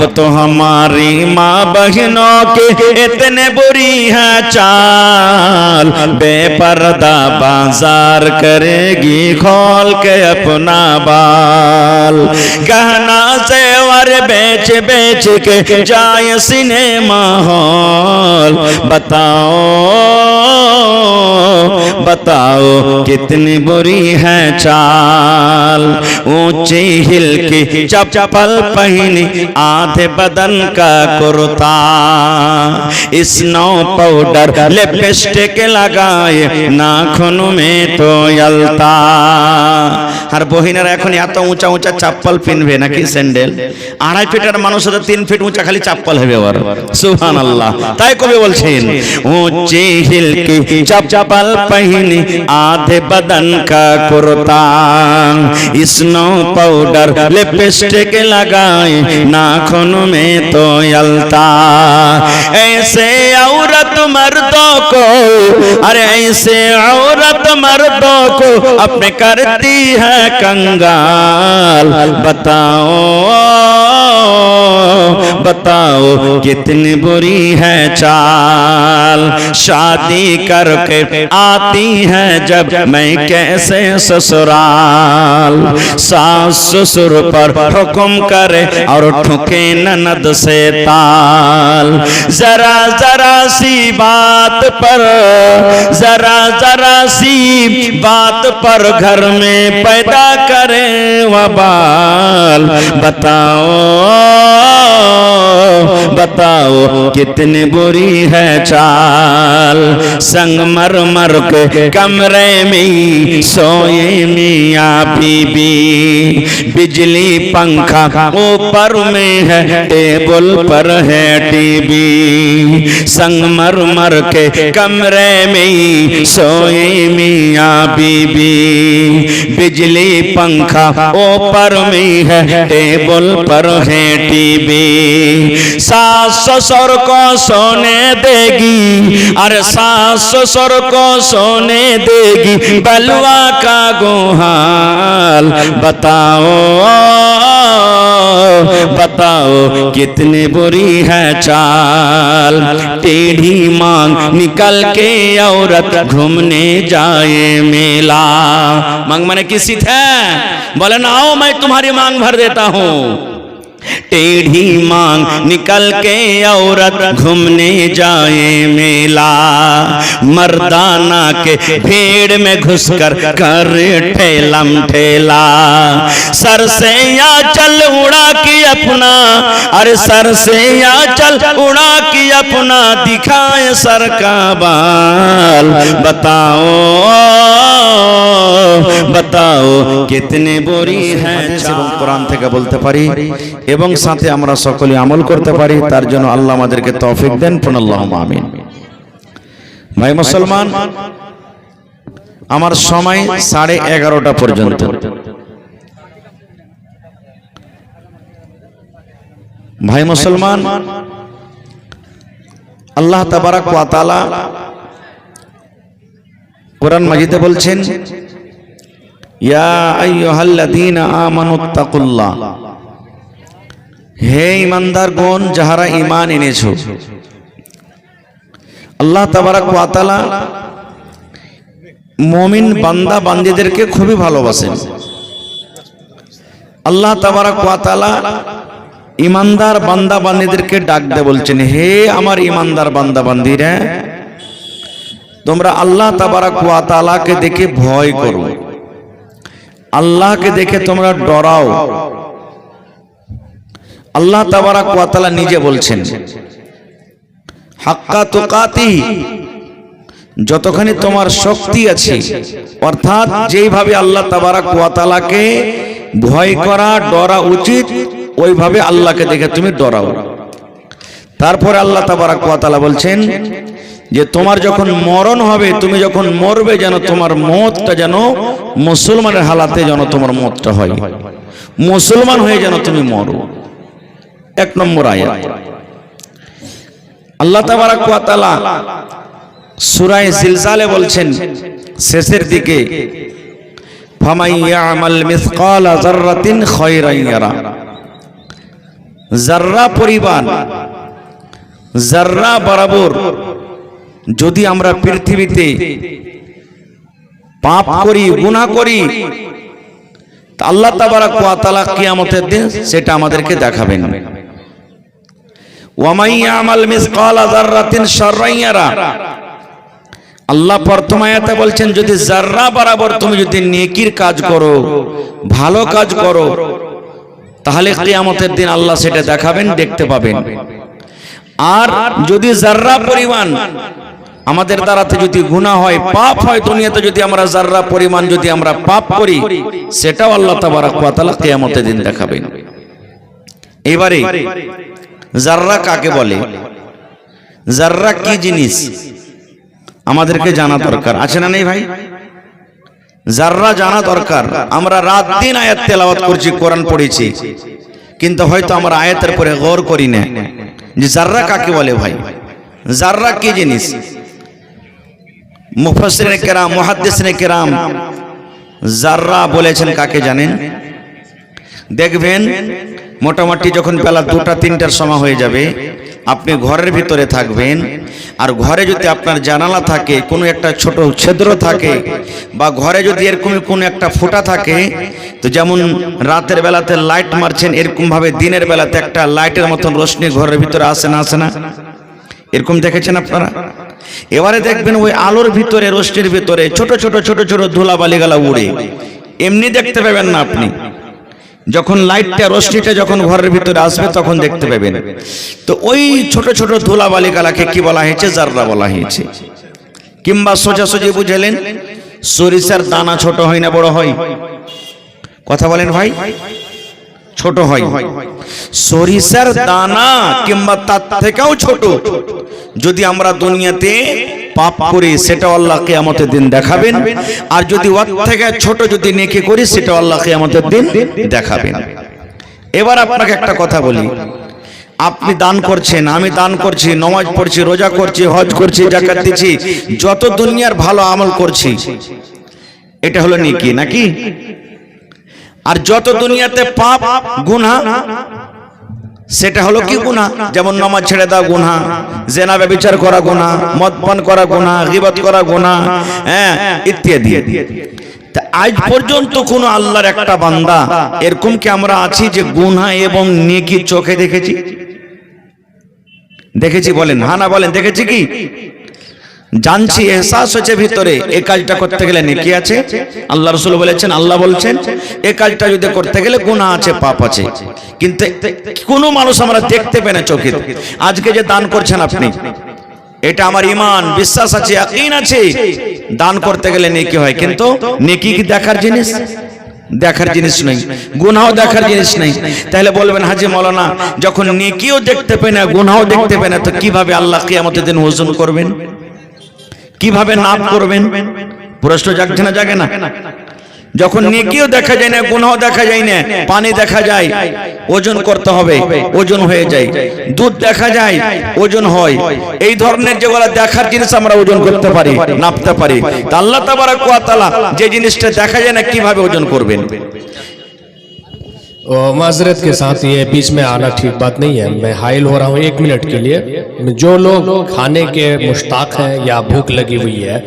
तो हमारी माँ बहनों के इतने बुरी है चाल, बेपर्दा बाजार करेगी खोल के अपना बाल। गहना जेवर बेच बेच के जाए सिनेमा हॉल। बताओ बताओ कितनी बुरी है चाल। ऊंची हिल की चप्पल पहनी आधे बदन का कुर्ता, स्नो पाउडर लिपस्टिक लगाए नाखून में तो यलता। আর বহিনেরা এখন এত উঁচা উঁচা চাপ্পল পিনবে নাকি স্যান্ডেল, 2.5 ফিটের মানুষ 3 ফিট উঁচা খালি চাপ্পল হবে ওর। সুবহানাল্লাহ। তাই কবি বলছেন ऊंची हिल की चप्पल पहनी आधे बदन का कुर्ता, स्नो पाउडर लिपस्टिक लगाए नाखून में तो यलता। ऐसे औरत मर्दों को, अरे ऐसे औरत मर्दों को अपने करती है कंगाल। बताओ बताओ कितनी बुरी है चाल। शादी करके आती है जब मैं कैसे ससुराल, सास ससुर पर हुक्म करे और ठुके ननद से ताल। जरा जरा सी बात पर, जरा जरा सी बात पर घर में पैदा करे वबाल। बताओ बताओ कितनी बुरी है चाल। संगमरमर के कमरे में सोए मियां बीबी, बिजली पंखा ऊपर में है टेबल पर है टीवी। संगमरमर के कमरे में सोए मियां बीबी, बिजली पंखा ऊपर में है टेबल पर है टीवी। सास ससुर को सोने देगी, अरे सास ससुर को सोने देगी बलवा का गोहाल। बताओ बताओ कितनी बुरी है चाल। टेढ़ी मांग निकल के औरत घूमने जाए मेला। मांग माने किसी थे, बोले ना आओ मैं तुम्हारी मांग भर देता हूँ। टेढ़ी मांग निकल के औरत घूमने जाए मेला। मर्दाना के भीड़ में घुसकर कर ठेलम ठेला। सर से या चल उड़ा की अपना, अरे सर से या चल उड़ा की अपना दिखाए सर का बाल। बताओ बताओ कितनी बुरी है। এবং কোরআন থেকে বলতে পারি এবং সাথে আমরা সকলে আমল করতে পারি, তার জন্য আল্লাহ আমাদেরকে তৌফিক দেন। আল্লাহুম্মা আমিন। ভাই মুসলমান, আমার সময় 11:30 পর্যন্ত। ভাই মুসলমান, আল্লাহ তাবারাক ওয়া তাআলা কোরআন মাজিদে বলছেন ইয়া আইয়ুহাল্লাযীনা আমানুত্তাকুল্লাহ, হে ঈমানদারগণ যাহারা ঈমান এনেছো। আল্লাহ তাবারাক ওয়া তাআলা মুমিন বান্দা বান্দীদেরকে খুবই ভালোবাসেন। আল্লাহ তাবারাক ওয়া তাআলা ঈমানদার বান্দা বান্দীদেরকে ডাক দিয়ে বলছেন, হে আমার ঈমানদার বান্দা বান্দীরা, তোমরা আল্লাহ তাবারাক ওয়া তাআলাকে দেখে ভয় করো, আল্লাহকে দেখে তোমরা ডরাও। আল্লাহ তাবারাক ওয়া তাআলা নিজে বলছেন হাক্কা তুকাতিহি, যতখানি তোমার শক্তি আছে, অর্থাৎ যেইভাবে আল্লাহ তাবারাক ওয়া তাআলাকে ভয় করা ডরা উচিত ওইভাবে আল্লাহকে দেখে তুমি ডরাও। তারপরে আল্লাহ তাবারাক ওয়া তাআলা বলছেন যে তোমার যখন মরণ হবে, তুমি যখন মরবে, যেন তোমার মওতটা যেন মুসলমানের হালাতে যেন তোমার মওতটা হয়, মুসলমান হয়ে যেন তুমি মরো। 1 নম্বর আয়াত। আল্লাহ তাবারাক ওয়া তাআলা সূরা জিলজালে বলছেন শেষের দিকে, ফামান ইয়ামাল মিসকালা যাররাতিন খায়রান ইয়ারা, জাররা পরিমাণ, জাররা বরাবর যদি আমরা পৃথিবীতে পাপ করি, গুনাহ করি, তা আল্লাহ তাবারাক ওয়া তাআলা কিয়ামতের দিন সেটা আমাদেরকে দেখাবেন। ওয়া মান ইয়ামাল মিসকালা যাররাতিন শাররান ইয়ারা, আল্লাহ প্রথম আয়াতে বলছেন যদি জাররা বরাবর তুমি যদি নেকির কাজ করো, ভালো কাজ করো, তাহলে কিয়ামতের দিন আল্লাহ সেটা দেখাবেন, দেখতে পাবেন। আর যদি জাররা পরিমাণ আমাদের দ্বারাতে যদি গুনাহ হয়, পাপ হয়, দুনিয়াতে যদি আমরা জাররা পরিমাণ যদি আমরা পাপ করি, সেটাও আল্লাহ তাবারাক ওয়া তাআলা কিয়ামতের দিন দেখাবেন। এবারে জাররা কাকে বলে, জাররা কি জিনিস আমাদেরকে জানা দরকার, আছে না নেই ভাই? জাররা জানা দরকার। আমরা রাত দিন আয়াত তেলাওয়াত করছি, কোরআন পড়েছি, কিন্তু হয়তো আমরা আয়াতের পরে গৌর করি না যে জাররা কাকে বলে। ভাই জাররা কি জিনিস? মুফাসসিরিনে কেরাম, মুহাদ্দিসিনে কেরাম জাররা বলেছেন কাকে জানেন? দেখবেন মোটামুটি যখন বেলা 2টা-3টার সময় হয়ে যাবে, আপনি ঘরের ভিতরে থাকবেন, আর ঘরে যদি আপনার জানালা থাকে, কোনো একটা ছোট ছিদ্র থাকে, বা ঘরে যদি এরকম কোনো একটা ফুটা থাকে, তো যেমন রাতের বেলাতে লাইট মারছেন, এরকম ভাবে দিনের বেলাতে একটা লাইটের মতন রোশনি ঘরের ভিতরে আসে না, আসে না? এরকম দেখেছেন আপনারা? এবারে দেখবেন ওই আলোর ভিতরে, রোশনির ভিতরে ছোট ছোট ছোট ছোট ধুলাবালিগুলো উড়ে, এমনি দেখতে পাবেন না আপনি। যখন লাইটটা, রোশনিটা যখন ঘরের ভিতরে আসবে তখন দেখতে পাবেন। তো ওই ছোট ছোট ধুলাবালিগুলোকে কি বলা হয়েছে? জাররা বলা হয়েছে। কিংবা সোজাসুজি বুঝালেন, সরিষার দানা ছোট হয় না বড় হয়? কথা বলেন ভাই, ছোট হয়। সরিষার দানা কিংবা তার থেকেও ছোট যদি আমরা দুনিয়াতে পাপ করি, সেটা আল্লাহ কিয়ামতের দিন দেখাবেন। আর যদি ওর থেকে ছোট যদি নেকি করি, সেটা আল্লাহ কিয়ামতের দিন দেখাবেন। এবার আপনাকে একটা কথা বলি, আপনি দান করছেন, আমি দান করছি, নামাজ পড়ছি, রোজা করছি, হজ করছি, যাকাত দিচ্ছি, যত দুনিয়ার ভালো আমল করছি, এটা হলো নেকি নাকি? আর যত দুনিয়াতে পাপ গুনাহ, সেটা হলো কি গুনাহ? যেমন নামাজ ছেড়ে দাও গুনাহ, জিনা ব্যভিচার করা গুনাহ, মদ পান করা গুনাহ, গীবত করা গুনাহ, ইত্যাদি। তা আজ পর্যন্ত কোন আল্লাহর একটা বান্দা এরকম কি আমরা আছি যে গুনাহ এবং নেকি চোখে দেখেছি? দেখেছি বলেন, হ্যাঁ না বলেন, দেখেছি কি? জানছি, এহসাস হচ্ছে ভিতরে এই কাজটা করতে গেলে নেকি আছে, আল্লাহ রাসূল বলেছেন, আল্লাহ বলছেন এই কাজটা যদি করতে গেলে গুনাহ আছে, পাপ আছে, কিন্তু কোনো মানুষ আমরা দেখতে পাই না চোখে। আজকে যে দান করছেন আপনি, এটা আমার ঈমান, বিশ্বাস আছে, ইয়াকিন আছে, দান করতে গেলে নেকি হয়, কিন্তু নেকি কি দেখার জিনিস? দেখার জিনিস নেই, গুনাহও দেখার জিনিস নেই। তাহলে বলবেন হাজী মাওলানা, যখন নেকিও দেখতে পাই না, গুনাহও দেখতে পাই না, তো কিভাবে আল্লাহ কিয়ামতের দিন ওজন করবেন, কিভাবে নাপ করবেন? প্রশ্ন জাগছে না, জাগে না? যখন নেকিও দেখা যায় না, গুনাহও দেখা যায় না, পানি দেখা যায়, ওজন করতে হবে, ওজন হয়ে যায়, দুধ দেখা যায়, ওজন হয়, এই ধরনের যেগুলো দেখার জিনিস আমরা ওজন করতে পারি, নাপতে পারি। তা আল্লাহ তাবারাক ওয়া তাআলা যে জিনিসটা দেখা যায় না, কিভাবে ওজন করবেন? माजरत के साथ ये बीच में आना ठीक बात नहीं है, मैं हाइल हो रहा हूँ 1 मिनट के लिए। जो लोग खाने के मुश्ताक हैं या भूख लगी हुई है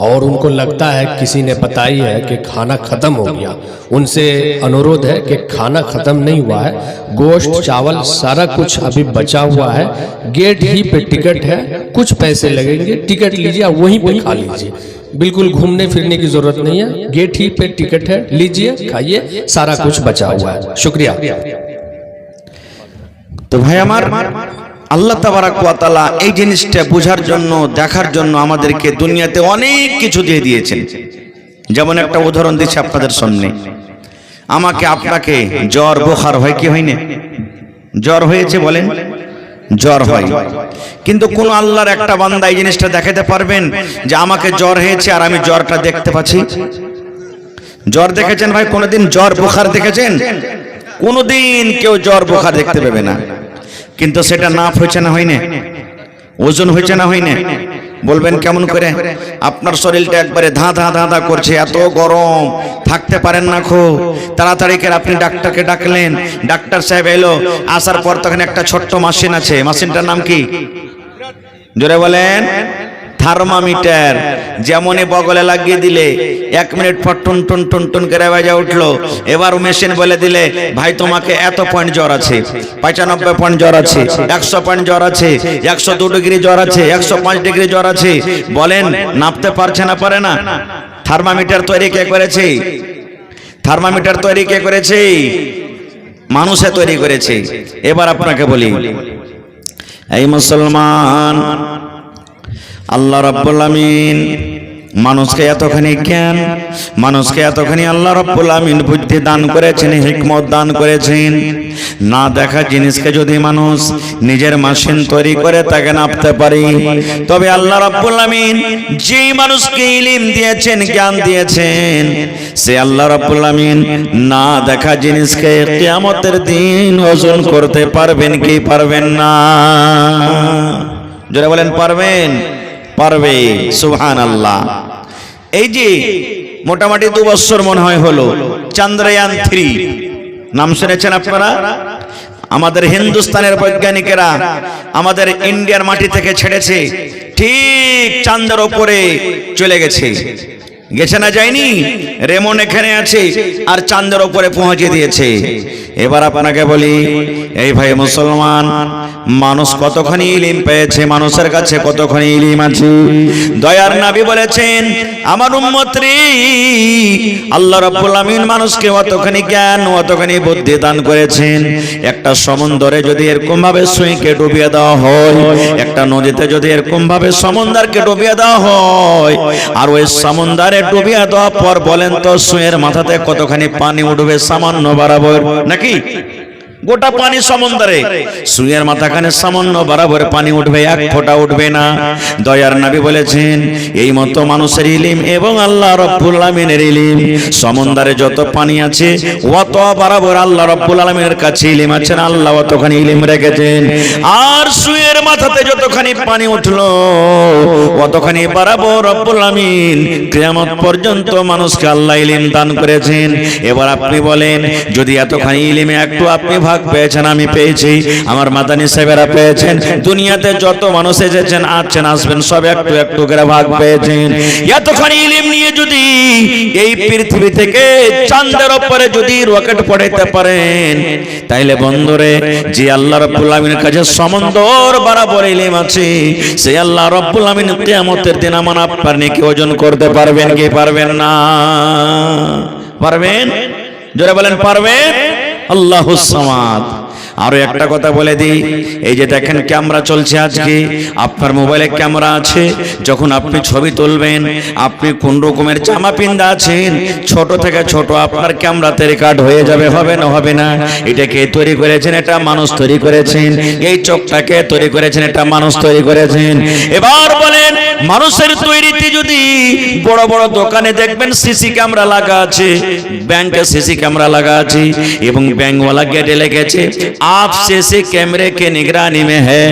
और उनको लगता है, किसी ने बताई है कि खाना ख़त्म हो गया, उनसे अनुरोध है कि खाना ख़त्म नहीं हुआ है, गोश्त चावल सारा कुछ अभी बचा हुआ है, गेट ही पे टिकट है, कुछ पैसे लगेंगे, टिकट लीजिए, वहीं पे खा लीजिए, बिल्कुल घूमने फिरने की जरूरत नहीं है, गेट ही पे टिकट है, लीजिए, खाइए, सारा कुछ बचा हुआ है। शुक्रिया। তো ভাই আমার, আল্লাহ তাবারাক ওয়া তাআলা এই জিনিসটা বোঝার জন্য, দেখার জন্য আমাদেরকে দুনিয়াতে অনেক কিছু দিয়ে দিয়েছেন। যেমন একটা উদাহরণ দিচ্ছি আপনাদের সামনে, আমাকে আপনাকে জ্বর বুখার হয় কি হয় না? জ্বর হয়েছে বলেন, জ্বর হয়, কিন্তু কোন আল্লাহর একটা বান্দা এই জিনিসটা দেখাতে পারবেন যে আমাকে জ্বর হয়েছে আর আমি জ্বরটা দেখতে পাচ্ছি? জ্বর দেখেছেন ভাই কোনোদিন? জ্বর বুখার দেখেছেন? কোনোদিন কেউ জ্বর বুখার দেখতে পাবে না। কিন্তু সেটা নাপ হয়েছে না, হয় না? ওজন হয়েছে না, হয় না? বলবেন কেমন করে? আপনার শরীরটা একবারে ধা ধা ধা ধা করছে, এত গরম, থাকতে পারেন না, খুব তাড়াতাড়ি করে আপনি ডাক্তারকে ডাকলেন। ডাক্তার সাহেব এলো, আসার পর তখন একটা ছোট্ট মেশিন আছে, মেশিনটার নাম কি? জোরে বলেন। থার্মোমিটার। যেমনই বগলে লাগিয়ে দিলে 1 মিনিট পর টুন টুন টুন টুন করে বাজে উঠলো। এবার মেশিন বলে দিলে, ভাই তোমাকে এত পয়েন্ট জ্বর আছে, 95 পয়েন্ট জ্বর আছে, 100 পয়েন্ট জ্বর আছে, 102 ডিগ্রি জ্বর আছে, 105 ডিগ্রি জ্বর আছে। বলেন নাপতে পারছে না? পারে না? থার্মোমিটার তৈরি কে করেছে? থার্মোমিটার তৈরি কে করেছে? মানুষে তৈরি করেছে। এবার আপনাকে বলি, এই মুসলমান, আল্লাহ রাব্বুল আমিন মানুষকে এতখানি জ্ঞান, মানুষকে এতখানি আল্লাহ রাব্বুল আমিন বুদ্ধি দান করেছেন, হিকমত দান করেছেন। না দেখা জিনিসকে যদি মানুষ নিজের মেশিন তৈরি করে তাকে নাপতে পারি, তবে আল্লাহ রাব্বুল আমিন যে মানুষকে ইলম দিয়েছেন, জ্ঞান দিয়েছেন, সে আল্লাহ রাব্বুল আমিন না দেখা জিনিসকে কিয়ামতের দিন ওজন করতে পারবেন কি পারবেন না? যারা বলেন পারবেন? পারবে। সুবহানাল্লাহ। এই যে মোটামুটি 2 বছর মনে হয় হলো চন্দ্রয়ান 3 নাম শুনেছেন আপনারা? আমাদের হিন্দুস্তানের বৈজ্ঞানিকেরা আমাদের ইন্ডিয়ার মাটি থেকে ছেড়েছে, ঠিক চাঁদের উপরে চলে গেছে। গেছে না যায়নি? রেমন এখানে আছে আর চাঁদের উপরে পৌঁছে দিয়েছে। এবার আপনাকে বলি, এই ভাই মুসলমান, মানুষ কতখানি ইলম পেয়েছে, মানুষের কাছে কতখানি ইলম আছে। দয়ার নবী বলেছেন, আমার উম্মত রে, আল্লাহ রাব্বুল আমিন মানুষকে অতখানি জ্ঞান, অতখানি বুদ্ধি দান করেছেন। একটা সমুদ্রে যদি এরকম ভাবে সুইকে ডুবিয়ে দেওয়া হয়, একটা নদীতে যদি এরকম ভাবে সমুদ্রকে ডুবিয়ে দেওয়া হয়, আর ওই সমুদ্রে ডুবিয়ে দেওয়ার পর বলেন তো সুইয়ের মাথাতে কতখানি পানি উঠবে? সামান্য বরাবর নাকি? গোটা পানি সমুদ্রে, সুইয়ের মাথাখানে সামান্য বরাবর পানি উঠবে, 1 ফোঁটা উঠবে না। দয়ার নবী বলেছেন, এই মতো মানুষের ইলম এবং আল্লাহ রাব্বুল আমিনের ইলম, সমুদ্রে যত পানি আছে অত বরাবর আল্লাহ রাব্বুল আমিনের কাছে ইলম আছেন, আল্লাহ অতখানি ইলম রেখেছেন। আর সুইয়ের মাথাতে যতখানি পানি উঠলো অতখানি বরাবর রব্বুল আমিন কিয়ামত পর্যন্ত মানুষকে আল্লাহ ইলম দান করেছেন। এবার আপনি বলেন, যদি এতখানি ইলমে একটু আপনি ভাগ পেয়েছেন, আমি পেয়েছি, আমার মাদানী সাহেবেরা পেয়েছেন, দুনিয়াতে যত মানুষ এসেছেন, আছেন, আসবেন, সব একটু একটু করে ভাগ পেয়েছেন। এতখানি ইলম নিয়ে যদি এই পৃথিবী থেকে চাঁদের উপরে যদি রকেট পড়াইতে পারেন, তাইলে বন্ধুরে, যে আল্লাহ রাব্বুল আমিনের কাছে সমুদ্র বরাবর ইলম আছে, সেই আল্লাহ রাব্বুল আমিন কিয়ামতের দিন আমার আপনার নেকি ওজন করতে পারবেন কি পারবেন না? পারবেন? জোরে বলেন পারবেন? আল্লাহুস সামাদ। আরো একটা কথা বলে দিই, এই যে দেখেন ক্যামেরা চলছে আজকে, আপনার মোবাইলে ক্যামেরা আছে, যখন আপনি ছবি তুলবেন, আপনি কোন রকমের জামা পিন্দা আছেন, ছোট থেকে ছোট আপনার ক্যামেরাতে রেকর্ড হয়ে যাবে। হবে না? হবে না? এটা কে তৈরি করেছেন? এটা মানুষ তৈরি করেছেন। এই চোখটাকে তৈরি করেছেন, এটা মানুষ তৈরি করেছেন। এবার বলেন, মানুষের তৈরিতে যদি বড় বড় দোকানে দেখবেন সিসি ক্যামেরা লাগা আছে, ব্যাংকে সিসি ক্যামেরা লাগা আছে, এবং ব্যাংকওয়ালা গেটে লেগেছে, आप से कैमरे के निगरानी में है।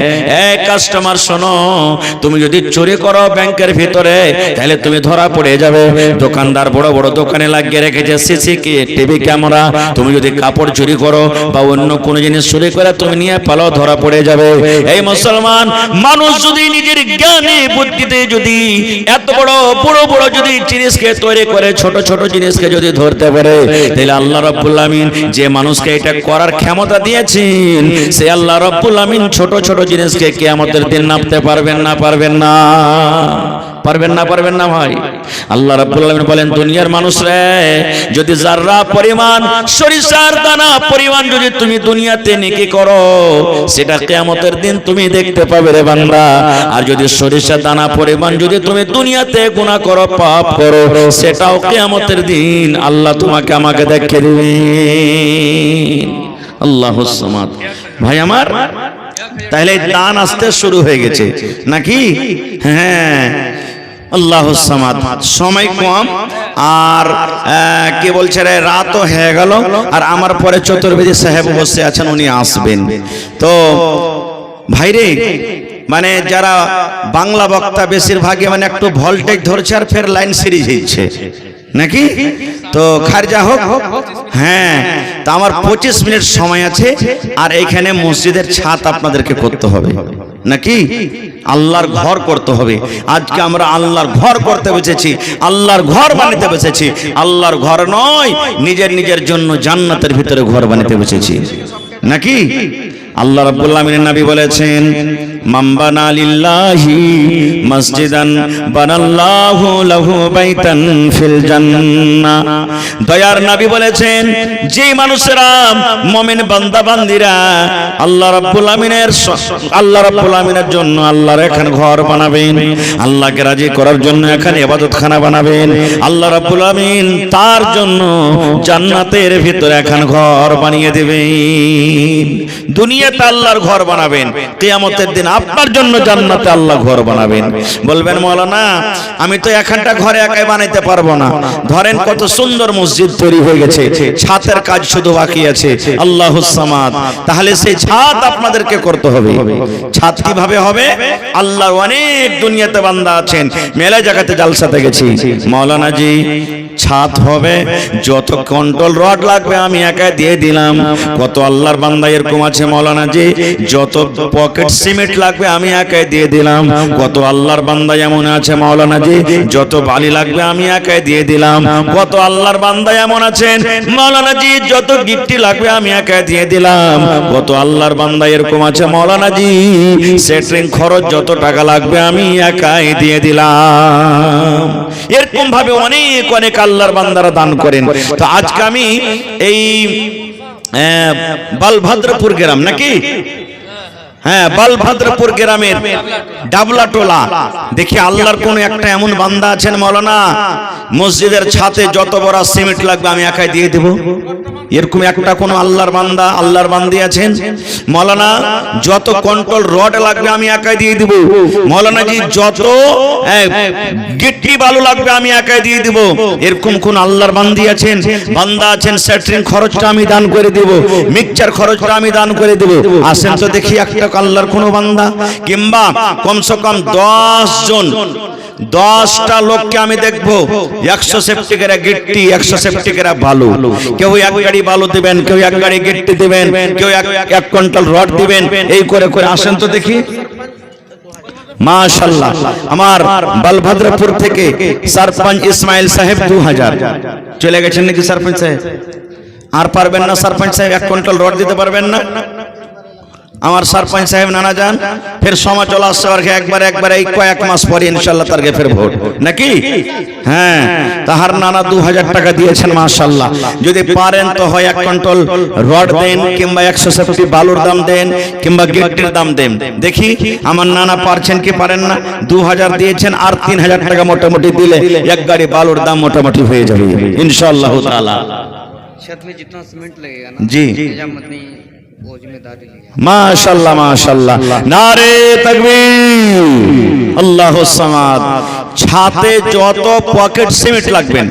কাস্টমার শোনো, তুমি যদি চুরি করো ব্যাংকের ভিতরে, তাহলে তুমি ধরা পড়ে যাবে। দোকানদার বড় বড় দোকানে লাগিয়ে রেখেছে সিসি টিভি ক্যামেরা, তুমি যদি কাপড় চুরি করো বা অন্য কোনো জিনিস চুরি করে তুমি নিয়ে পালাও, ধরা পড়ে যাবে। এই মুসলমান, মানুষ যদি নিজের জ্ঞানে বুদ্ধিতে যদি এত বড় বড় বড় যদি জিনিসকে তৈরি করে, ছোট ছোট জিনিসকে যদি ধরতে পারে, তাহলে আল্লাহ রাব্বুল আমিন যে মানুষকে এটা করার ক্ষমতা দিয়েছেন, সে আল্লাহ রাব্বুল আমিন ছোট ছোট জিনিসকে কিয়ামতের দিন নাপতে পারবেন না? পারবেন না? পারবেন না? পারবেন না ভাই? আল্লাহ রাব্বুল আলামিন বলেন, দুনিয়ার মানুষরা যদি যারা পরিমাণ সরিষার দানা পরিমাণ যদি তুমি দুনিয়াতে নেকি করো, সেটা কিয়ামতের দিন তুমি দেখতে পাবে রে বান্দা। আর যদি সরিষার দানা পরিমাণ যদি তুমি দুনিয়াতে গুনাহ করো, পাপ করো, সেটাও কিয়ামতের দিন আল্লাহ তোমাকে আমাকে দেখিয়ে দিবেন। আল্লাহুস সামাদ। ভাই আমার, তাহলে দান আসতে শুরু হয়ে গেছে নাকি? হ্যাঁ, আল্লাহুস সামাদ। সময় কম, আর কি বলছে রে, রাতও হয়ে গেল, আর আমার পরে চতুর্বেদী সাহেব বসে আছেন, উনি আসবেন। তো ভাইরে, মানে যারা বাংলা বক্তা বেশিরভাগই মানে একটু ভোল্টেজ ধরছে আর ফের লাইন সিরিজ হচ্ছে নাকি, তো খারজা হোক। হ্যাঁ, তা আমার 25 মিনিট সময় আছে, আর এখানে মসজিদের ছাদ আপনাদেরকে করতে হবে নাকি, আল্লাহর ঘর করতে হবে। আজকে আমরা আল্লাহর ঘর করতে বসেছি, আল্লাহর ঘর বানাতে বসেছি, আল্লাহর ঘর নয়, নিজের জন্য জান্নাতের ভিতরে ঘর বানাতে বসেছি নাকি। আল্লাহ রাব্বুল আলামিনের নবী বলেছেন, মান বানা লিল্লাহি মসজিদান বানাল্লাহু লাহু বাইতান ফিল জান্নাহ। দয়ার নবী বলেছেন, যে মানুষেরা মুমিন বান্দা বান্দিরা আল্লাহ রাব্বুল আলামিনের জন্য আল্লাহর এখানে ঘর বানাবেন, আল্লাহকে রাজি করার জন্য এখানে ইবাদতখানা বানাবেন, আল্লাহ রাব্বুল আলামিন তার জন্য জান্নাতের ভিতরে এখানে ঘর বানিয়ে দেবেন। দুনিয়াতে আল্লাহর ঘর বানাবেন, কিয়ামতের দিন আপনার জন্য জান্নাতে আল্লাহ ঘর বানাবেন। বলবেন মাওলানা, আমি তো এখানটা ঘরে একাই বানাইতে পারবো না। ধরেন কত সুন্দর মসজিদ তৈরি হয়ে গেছে, ছাদের কাজ শুধু বাকি আছে, আল্লাহুস সামাদ। তাহলে সেই ছাদ আপনাদেরকে করতে হবে। ছাদ কিভাবে হবে? আল্লাহর অনেক দুনিয়াতে বান্দা আছেন, মেলা জায়গাতে জালসাতে গেছি, মাওলানা জি ছাদ হবে, যত কন্ট্রোল রড লাগবে আমি একাই দিয়ে দিলাম। কত আল্লাহর বান্দা এরকম আছে মাওলানা জি, যত পকেট সিমেন্ট লাগবে আমি একাই দিয়ে দিলাম। কত আল্লাহর বান্দা এমন আছে মাওলানা জি, যত বালি লাগবে আমি একাই দিয়ে দিলাম। কত আল্লাহর বান্দা এমন আছেন মাওলানা জি, যত গিট্টি লাগবে আমি একাই দিয়ে দিলাম। কত আল্লাহর বান্দা এরকম আছে মাওলানা জি, সেটরিং খরচ যত টাকা লাগবে আমি একাই দিয়ে দিলাম। এরকম ভাবে অনেক অনেক আল্লাহর বান্দারা দান করেন। তো আজকে আমি এই বালভদ্রপুর গ্রাম নাকি, হ্যাঁ বালভদ্রপুর গ্রামের ডাবলাটোলা দেখি আল্লাহর কোন একটা এমন বান্দা আছেন মাওলানা, মসজিদের ছাদে যত বড় সিমেন্ট লাগবে আমি একাই দিয়ে দেব। এরকম একটা কোন আল্লাহর বান্দা আল্লাহর বান্দি আছেন মাওলানা, যত কন্ট্রোল রড লাগবে আমি একাই দিয়ে দিব। মাওলানা জি যত গিট্টি বালু লাগবে আমি একাই দিয়ে দিব। এরকম কোন আল্লাহর বান্দি আছেন, বান্দা আছেন, সেটরিং খরচটা আমি দান করে দেব, মিক্সচার খরচটা আমি দান করে দেব। আসেন তো দেখি একটা আল্লাহর কোন বান্দা, কিংবা কমসে কম 10 জন 10টা লোককে আমি দেখবো 100 সেপ্টিকেরা গিট্টি, 100 সেপ্টিকেরা বালু, কেউ এক গাড়ি বালু দিবেন, কেউ এক গাড়ি গিট্টি দিবেন, কেউ এক কুইন্টাল রড দিবেন, এই করে করে আসেন তো দেখি। মাশাআল্লাহ, আমার বালভদ্রপুর থেকে সরপঞ্চ ইসমাইল সাহেব 2000 চলে গেছেন নাকি সরপঞ্চ সাহেব? আর পারবেন না সরপঞ্চ সাহেব, 1 কুইন্টাল রড দিতে পারবেন না? আমার সরপঞ্চ সাহেব নানা যান, ফের সময় চলে আসছে আর একবার এই কয়েক মাস পরে ইনশাআল্লাহ তারকে ফের ভোট নাকি। হ্যাঁ, তাহার নানা 2000 টাকা দিয়েছেন মাশাআল্লাহ। যদি পারেন তো হয় 1 কুইন্টাল রড দেন, কিংবা 170 বালুর দাম দেন, কিংবা গিট্টির দাম দেন। দেখি আমার নানা পারছেন কি পারেন না। 2000 দিয়েছেন, আর 3000 টাকা মোটামুটি দিলে এক গাড়ি বালুর দাম মোটামুটি হয়ে যাবে ইনশাআল্লাহ তাআলা। छत में जितना सीमेंट लगेगा ना जी, वो जिम्मेदारी है। माशाल्लाह माशाल्लाह, नारे तकबीर, আল্লাহুস সামাদ। ছাতে যত পকেট সিমেন্ট লাগবেন,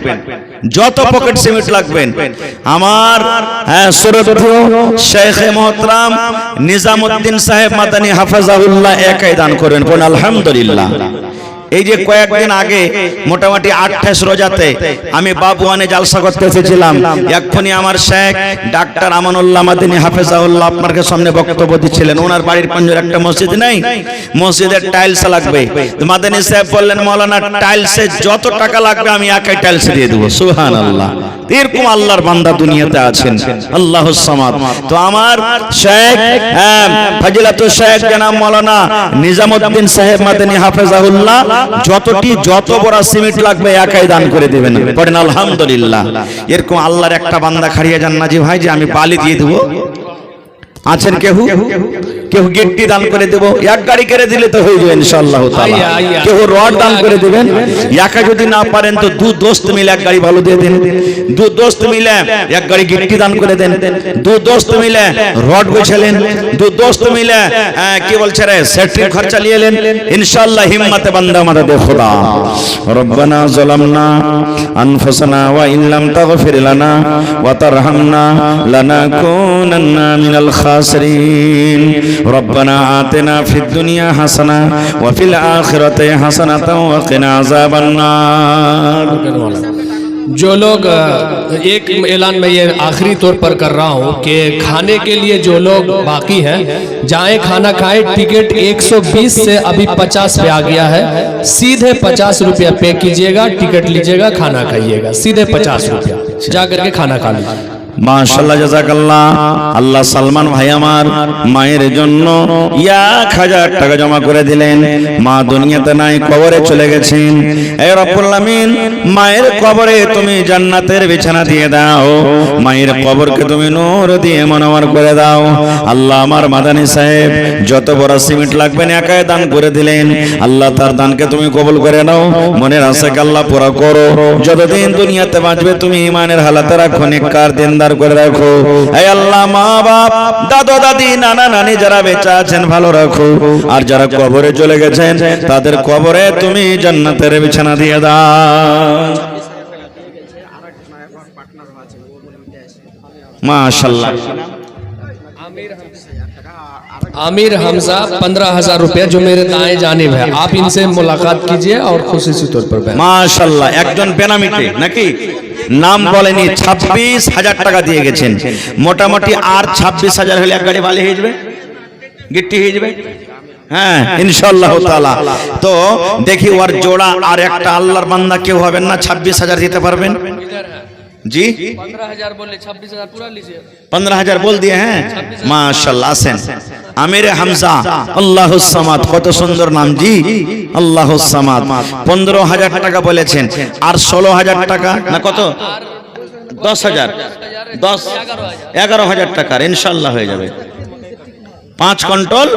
যত পকেট সিমেন্ট লাগবেন, আমার শ্রদ্ধেয় শেখ মোহতারাম নিজামউদ্দিন সাহেব মাদানী হাফেজাহুল্লাহ একাই দান করেন। বলুন আলহামদুলিল্লাহ। এই যে কয়েকদিন আগে মোটামুটি 28 রোজাতে আমি বাবুয়ানে জালসা করতে এসেছিলাম, এক্ষুনি আমার শেখ ডাক্তার আমানুল্লাহ মাদানী হাফেজাহুল্লাহ আপনার সামনে বক্তব্য দিচ্ছিলেন। ওনার বাড়ির পাঞ্জর একটা মসজিদ নেই, মসজিদের টাইলস লাগবে। মাদানী সাহেব বললেন, মাওলানা টাইলসে যত টাকা লাগবে আমি একাই টাইলস দিয়ে দেবো। সুবহানাল্লাহ, এরকম আল্লাহর বান্দা দুনিয়াতে আছেন, আল্লাহুস সামাদ। তো আমার শেখ ফজিলাতুল শেখ জনাব মাওলানা নিজামউদ্দিন সাহেব মাদানী হাফেজাহুল্লাহ যত বড় সিমেন্ট লাগবে একাই দান করে দিবেন। পড়েন আলহামদুলিল্লাহ। এরকম আল্লাহর একটা বান্দা খাড়িয়ে যান না জি ভাই, যে আমি বালি দিয়ে দেবো। আছেন কেউ কেউ গিট্টি দান করে দেব, এক গাড়ি করে দিলে তো হয়ে যাবে ইনশাআল্লাহ তাআলা। কেউ রড দান করে দিবেন, একা যদি না পারেন তো 2 দোস্ত মিলে এক গাড়ি বালু দিয়ে দেন, 2 দোস্ত মিলে এক গাড়ি গিট্টি দান করে দেন, 2 দোস্ত মিলে রড গোছালেন, 2 দোস্ত মিলে কি বলছে রে সেটরিং খরচা নিয়ে এলেন। ইনশাআল্লাহ হিম্মতে বান্দা আমাদের খোদা। রব্বানা যালামনা আনফুসানা ওয়া ইন লাম তাগফির লানা ওয়া তারহামনা লানাকুনান্না মিনাল খাসিরিন। রব্বানা আতিনা ফিদ দুনিয়া হাসানা ওয়া ফিল আখিরাতি হাসানাতাও ওয়া কিনা আযাবান নার। जो लोग एक ऐलान में ये आखिरी तौर पर कर रहा हूँ कि खाने के लिए जो लोग बाकी हैं जाएं खाना खाएं। टिकट 120 से अभी 50 पे आ गया है। सीधे 50 रुपया पे कीजिएगा, टिकट लीजिएगा, खाना खाइएगा। सीधे 50 रुपया जा करके खाना खा लीजिए। মাশাআল্লাহ, জাযাকাল্লাহ। আল্লাহ সালমান ভাই আমার মায়ের জন্য 1000 টাকা জমা করে দিলেন। মা দুনিয়াতে নাই, কবরে চলে গেছেন। হে রব্বুল আমিন, মায়ের কবরে তুমি জান্নাতের বিছানা দিয়ে দাও, মায়ের কবরকে তুমি নূর দিয়ে মনোয়ার করে দাও। আল্লাহ আমার মাদানী সাহেব যত বড় সিমেন্ট লাগবে একাই দান করে দিলেন। আল্লাহ তার দানকে তুমি কবুল করে নাও, মনের আশাকে আল্লাহ পুরা করো। যতদিন দুনিয়াতে বাঁচবে তুমি ঈমানের হালাতে রাখো, নেককার দিনদার করে রাখো। হে আল্লাহ, মা বাপ, দাদা দাদি, নানা নানি যারা বেঁচে আছেন ভালো রাখো, আর যারা কবরে চলে গেছেন তাদের কবরে তুমি জান্নাতের বিছানা দিয়ে দাও। মাশাআল্লাহ। आमिर हमजा 15,000 रुपया जो मेरे दाएं जानिब है, आप इनसे मुलाकात कीजिए और खुसूसी तौर पर बैठ। মাশাআল্লাহ, একজন বেনামিতে নাকি নাম বলেনি 26,000 টাকা দিয়ে গেছেন। মোটামুটি আর 26,000 হলে এক গাড়ি বালি হয়ে যাবে, গিট্টি হয়ে যাবে। হ্যাঁ ইনশাআল্লাহ তাআলা। তো দেখি ওর জোড়া আর একটা আল্লাহর বান্দা কেউ হবেন না 26,000 দিতে পারবেন? जी 15,000 बोले, 26,000 पूरा लीजिए। 15,000 बोल दिए हैं। माशाल्लाह। आसेन आमिर हमजा আল্লাহুস সামাদ, কত সুন্দর নাম জি, আল্লাহুস সামাদ। 15,000 টাকা বলেছেন, আর 16,000 টাকা না কত, 10,000, 11,000 টাকার ইনশাআল্লাহ হয়ে যাবে। 5 কুইন্টাল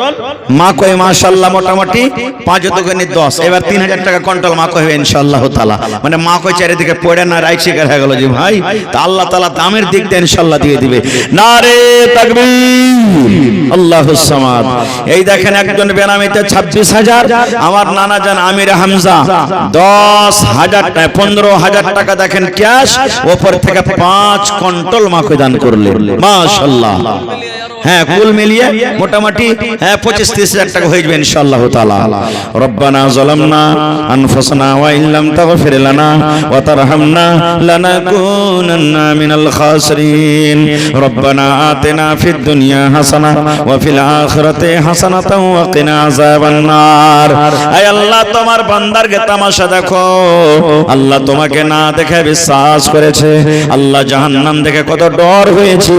মা কই মাশাআল্লাহ, মোটামুটি 5 দুগুণে 10, এবার 3,000 টাকা কুইন্টাল মা কই হবে ইনশাআল্লাহ তাআলা। মানে মা কই চারিদিকে পড়ে না রাইছে হয়ে গেল জি ভাই, তা আল্লাহ তাআলা দামের দিক দিয়ে ইনশাআল্লাহ দিয়ে দিবে। নারে তাকবীর, আল্লাহুস সামাদ। এই দেখেন একজন বেনামিতে 26,000, আমার নানা জান আমির হামজা 10,000 টাকা, 15,000 টাকা দেখেন ক্যাশ, উপর থেকে 5 কুইন্টাল মা কই দান করলেন। মাশাআল্লাহ। হ্যাঁ কুল মিলিয়ে মোটামুটি 25-30,000 টাকা হয়ে যাবে ইনশাআল্লাহ তাআলা। রব্বানা যালামনা আনফুসানা ওয়া ইল্লাম তাগফির লানা ওয়া তারহামনা লানাকুনান্না মিনাল খাসিরিন। রব্বানা আতিনা ফিদ দুনিয়া হাসানা ওয়া ফিল আখিরাতি হাসানাতাও ওয়া কিনা আযাবান নার। আয় আল্লাহ, তোমার বান্দারকে তামাশা দেখো। আল্লাহ তোমাকে না দেখে বিশ্বাস করেছে, আল্লাহ জাহান্নাম দেখে কত ডর হয়েছে,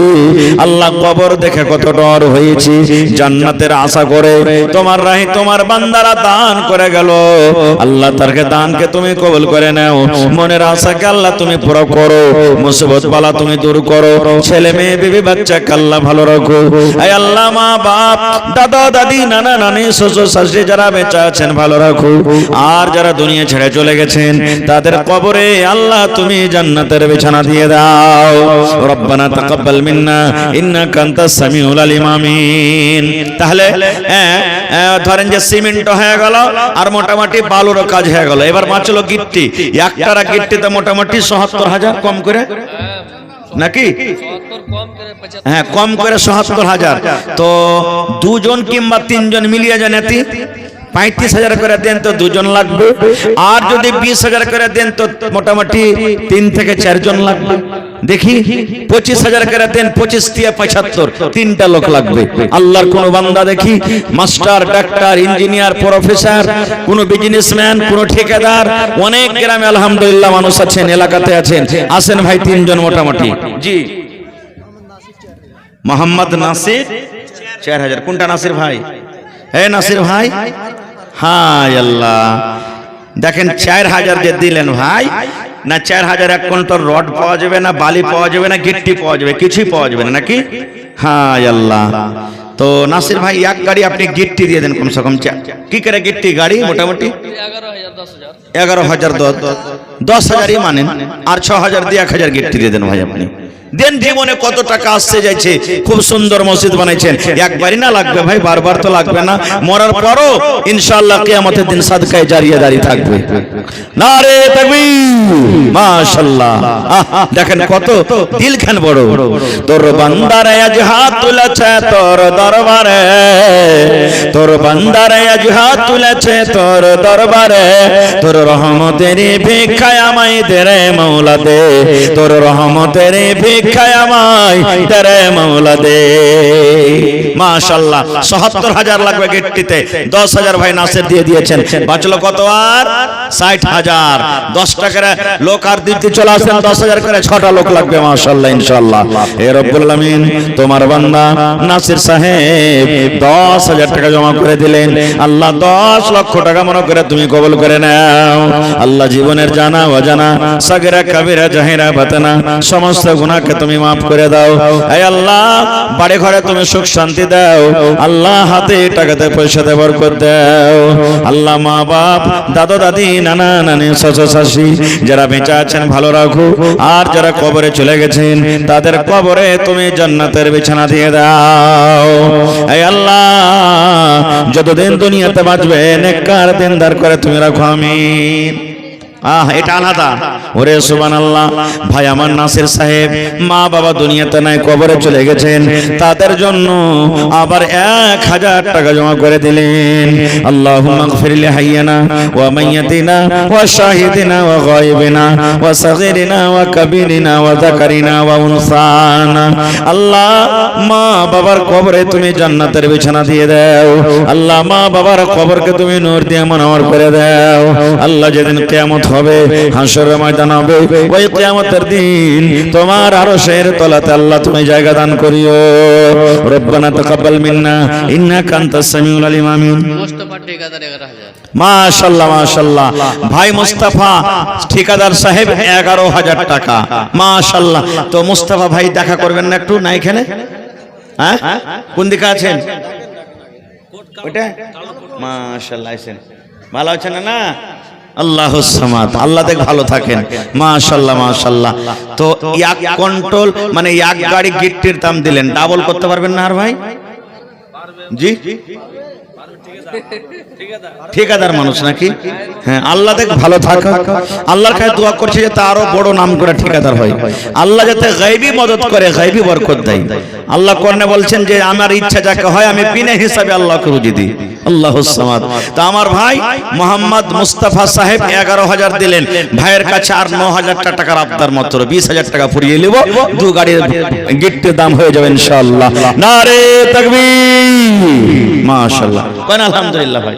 আল্লাহ কবর দেখে কত ডর হয়েছে, জান্নাতের আশা করে তোমার রাহি তোমার বান্দারা দান করে গেল। আল্লাহ তারকে দানকে তুমি কবুল করে নাও, মনের আশাকে আল্লাহ তুমি পুরো করো, মুসিবত বালা তুমি দূর করো, ছেলে মেয়ে বিবি বাচ্চাকে আল্লাহ ভালো রাখো। আয় আল্লাহ, মা বাপ, দাদা দাদি, নানা নানি, শ্বশুর শাশুড়ি যারা বেঁচে আছেন ভালো রাখো, আর যারা দুনিয়া ছেড়ে চলে গেছেন তাদের কবরে আল্লাহ তুমি জান্নাতের বিছানা দিয়ে দাও। রব্বানা তাকাব্বাল মিন্না ইন্নাকা আনতাস সামিউল আলিম। আমিন। তাহলে ধরেন যে সিমেন্ট হয়ে গেল আর মোটামুটি বালুর কাজ হয়ে গেল, এবার বাঁচলো গিট্টি। একটা গিট্টিতে মোটামুটি ৭০,000 কম করে নাকি, হ্যাঁ কম করে ৭০,000। তো দুজন কিংবা তিনজন মিলিয়ে যান 35,000 করে দেন তো 2 জন লাগবে, আর যদি 20,000 করে দেন তো মোটামুটি 3 থেকে 4 জন লাগবে। দেখি 25,000 করে দেন, 25 দিয়ে 75, 3টা লোক লাগবে। আল্লাহর কোন বান্দা দেখি মাস্টার, ডাক্তার, ইঞ্জিনিয়ার, প্রফেসর, কোন বিজনেসম্যান, কোন ঠিকাদার, অনেক গ্রামে আলহামদুলিল্লাহ মানুষ আছেন, এলাকাতে আছেন, আসেন ভাই 3 জন মোটামুটি। জি মোহাম্মদ নাসির 4000। কোনটা নাসির ভাই? হে নাসির ভাই, হায় আল্লাহ, দেখেন 4000 যে দিলেন ভাই, না 4000 এক কুইন্টাল রড পাওয়া যাবে না, বালি পাওয়া যাবে না, গিট্টি পাওয়া যাবে, কিছুই পাওয়া যাবে না নাকি? হায় আল্লাহ। তো নাসির ভাই এক গাড়ি আপনি গিট্টি দিয়ে দেন কমসে কম। কি করে গিট্টি গাড়ি? মোটামুটি 11,000 10,000ই মানেন, আর 6,000 দিয়ে 1,000 গিট্টি দিয়ে দেন ভাই আপনি। দেন জীবনে কত টাকা আসছে যাচ্ছে, খুব সুন্দর মসজিদ বানাইছেন, একবারই না লাগবে ভাই, বারবার তো লাগবে না, মরার পরও ইনশাআল্লাহ কিয়ামতের দিন সাদকায়ে জারিয়া দাঁড়িয়ে থাকবে। নারে তাকবীর, মাশাআল্লাহ। দেখেন কত দিলখান বড়। তোর বান্দারে আজ হাত তুলেছে তোর দরবারে, তোর বান্দারে আজ হাত তুলেছে তোর দরবারে, তোর রহমতের ভিক্ষায় আমায় দে রে মাওলা দে, তোর রহমতের ভিক্ষায় আমায় দে রে মাওলা দে। মাশাআল্লাহ ৭৭,০০০ লাগবে গিট্টিতে, ১০,০০০ ভাই নাসির দিয়ে দিয়েছেন, বাঁচলো কত আর ৬০,০০০। ১০ টাকার লোক আর দিতে চলে আসেন, ১০,০০০ করে ৬টা লোক লাগবে মাশাআল্লাহ ইনশাআল্লাহ। হে রব্বুল আলামিন, তোমার বান্দা নাসির সাহেব ১০,০০০ টাকা জমা করে দিলেন, আল্লাহ ১০ লক্ষ টাকা মনে করে তুমি কবুল করে নাও। আল্লাহ জীবনের জানা অজানা সাগিরা কাবিরা জাহিরা বাতানা সমস্ত গুনাহকে তুমি মাফ করে দাও। হে আল্লাহ বাড়ি ঘরে তুমি সুখ শান্তি দাও, আল্লাহ হাতে টাকাতে পয়সাতে বরকত দাও। আল্লাহ মা বাপ দাদা দাদি নানা নানি চাচা চাচি যারা বেঁচে আছেন ভালো রাখো, আর যারা কবরে চলে গেছেন তাদের কবরে তুমি জান্নাতের বিছানা দিয়ে দাও। হে আল্লাহ যতদিন দুনিয়াতে বাঁচবে নেককার দিনদার করে তুমি রাখো, আমিন। এটা আলাদা। ওরে সুবহানাল্লাহ। ভাই আমার নাসির সাহেব মা বাবা দুনিয়াতে নাই, কবরে চলে গেছেন, তাদের জন্য আবার ১,০০০ টাকা জমা করে দিলেন। আল্লাহুম্মা গফির লি হাইয়িনা ওয়া মাইয়িতিনা ওয়া শাহিদিনা ওয়া গায়বিনা ওয়া সাগীরিনা ওয়া কাবীরিনা ওয়া যাকারিনা ওয়া উনসানা। আল্লাহ মা বাবার কবরে তুমি জান্নাতের বিছানা দিয়ে দাও। আল্লাহ মা বাবার কবরকে তুমি নূর দিয়ে মনোহর করে দাও। আল্লাহ যেদিন কিয়ামত হবে, হাসরের ময়দান হবে, ওই কিয়ামতের দিন তোমার আরশের তলাতে আল্লাহ তুমি জায়গা দান করিও। রব্বানা তাকাব্বাল মিন্না ইন্নাকা আনতাস সামিউল আলিম, আমিন। মোস্তফা ঠিকাদার 11,000। মাশাআল্লাহ মাশাআল্লাহ। ভাই মুস্তাফা ঠিকাদার সাহেব 11,000 টাকা, মাশাআল্লাহ। তো মুস্তাফা ভাই দেখা করবেন না একটু, না এখানে? হ্যাঁ, কোন দিকে আছেন? ওটা মাশাআল্লাহ আছেন, ভালো আছেন না? আল্লাহুস সামাদ, আল্লাহ দেখ ভালো থাকেন, মাশাআল্লাহ মাশাআল্লাহ। তো এক কন্ট্রোল মানে এক গাড়ি গিট্টির দাম দিলেন, ডাবল করতে পারবেন না আর ভাই? জি ঠিকাদার মানুষ নাকি? হ্যাঁ, আল্লাহ দেখ ভালো থাকা। আল্লাহর কাছে দোয়া করছি যাতে আরো বড় নাম করে ঠিকাদার হয়, আল্লাহ যাতে গায়বী মদত করে, গায়বী বরকত দেয়। আল্লাহ কোরআনে বলছেন যে আমার ইচ্ছা যাকে হয় আমি বিনা হিসাবে আল্লাহকে রুজি দিই। আল্লাহুস সামাদ। তো আমার ভাই মোহাম্মদ মুস্তাফা সাহেব 11,000 দিলেন, ভাইয়ের কাছে আর 9,000 টাকার আবদার, মাত্র 20,000 টাকা ফুরিয়ে নিব, 2 গাড়ির গিট্টির দাম হয়ে যাবে ইনশাআল্লাহ। নারে তাকবীর, মাশাআল্লাহ। কোন আলহামদুলিল্লাহ ভাই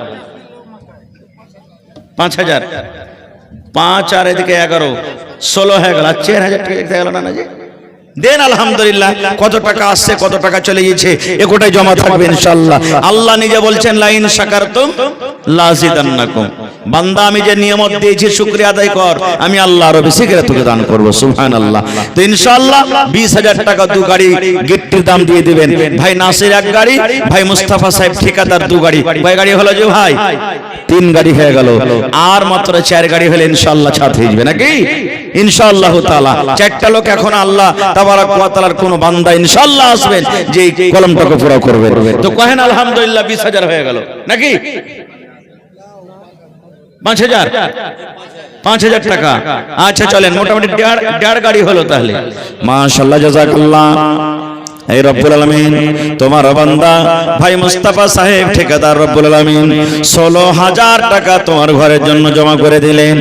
5,000, 5 আর এদিকে 11, 16 হয়ে গেল, 4,000 টাকা দেখতে গেল না জি? দেন আলহামদুলিল্লাহ। কত টাকা আসছে কত টাকা চলে গেছে এটাই জমা থাকবে ইনশাআল্লাহ। আল্লাহ নিজে বলছেন লা ইন শাকারতুম লাযিদান্নাকুম, বান্দা আমি যে নিয়ামত দিয়েছি শুকরিয়া আদায় কর, আমি আল্লাহ আরো বেশি করে তোকে দান করব। সুবহানাল্লাহ। তো ইনশাআল্লাহ 20,000 টাকা 2 গাড়ি গিট্টির দাম দিয়ে দিবেন। ভাই নাসির 1 গাড়ি, ভাই মুস্তাফা সাহেব ঠিকাদার 2 গাড়ি। কয় গাড়ি হলো যে ভাই? 3 গাড়ি হয়ে গেল, আর মাত্র 4 গাড়ি হলে ইনশাআল্লাহ ছাড় হয়ে যাবে নাকি ইনশাআল্লাহ তাআলা। 4টা লোক এখন আল্লাহ তাবারাক ওয়া তাআলার কোন বান্দা ইনশাআল্লাহ আসবেন যে এই কলমটাকে পুরো করবে। তো কহেন আলহামদুলিল্লাহ 20,000 হয়ে গেল নাকি? 5,000 টাকা। আচ্ছা চলেন, মোটামুটি 1.5 গাড়ি হলো তাহলে। মাশাআল্লাহ, জাযাকাল্লাহ। এই রব্বুল আলামিন তোমার বান্দা ভাই মুস্তাফা সাহেব ঠিকাদার রব্বুল আলামিন 16,000 টাকা তোমার ঘরের জন্য জমা করে দিলেন,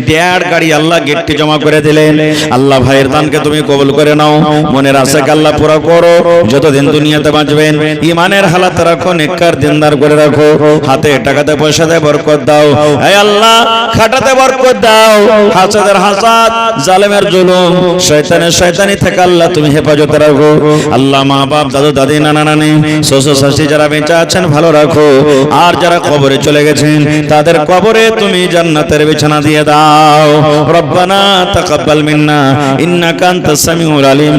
1.5 গাড়ি আল্লাহ গিফট জমা করে দিলেন। আল্লাহ ভাইয়ের দানকে তুমি কবুল করে নাও, মনের আশাকে আল্লাহ পুরো করো। যতদিন দুনিয়াতে বাঁচবেন ইমানের হালাত রাখো, নেককার দিনদার করে রাখো, হাতে টাকাতে পয়সাতে বরকত দাও। হে আল্লাহ খাটাতে বরকত দাও, হাসাদের হাসাদ, জালেমের জুলুম, শয়তানের শয়তানি থেকে আল্লাহ তুমি হেফাজতে রাখো। আল্লাহ মা বাপ, দাদু দাদি, নানা নানি, শ্বশুর শাশুড়ি যারা বেঁচে আছেন ভালো রাখো, আর যারা কবরে চলে গেছেন তাদের কবরে তুমি জান্নাতের বিছানা দিয়ে দাও। রব্বানা তাকাব্বাল মিন্না ইন্নাকা আনতাস সামিউল আলিম।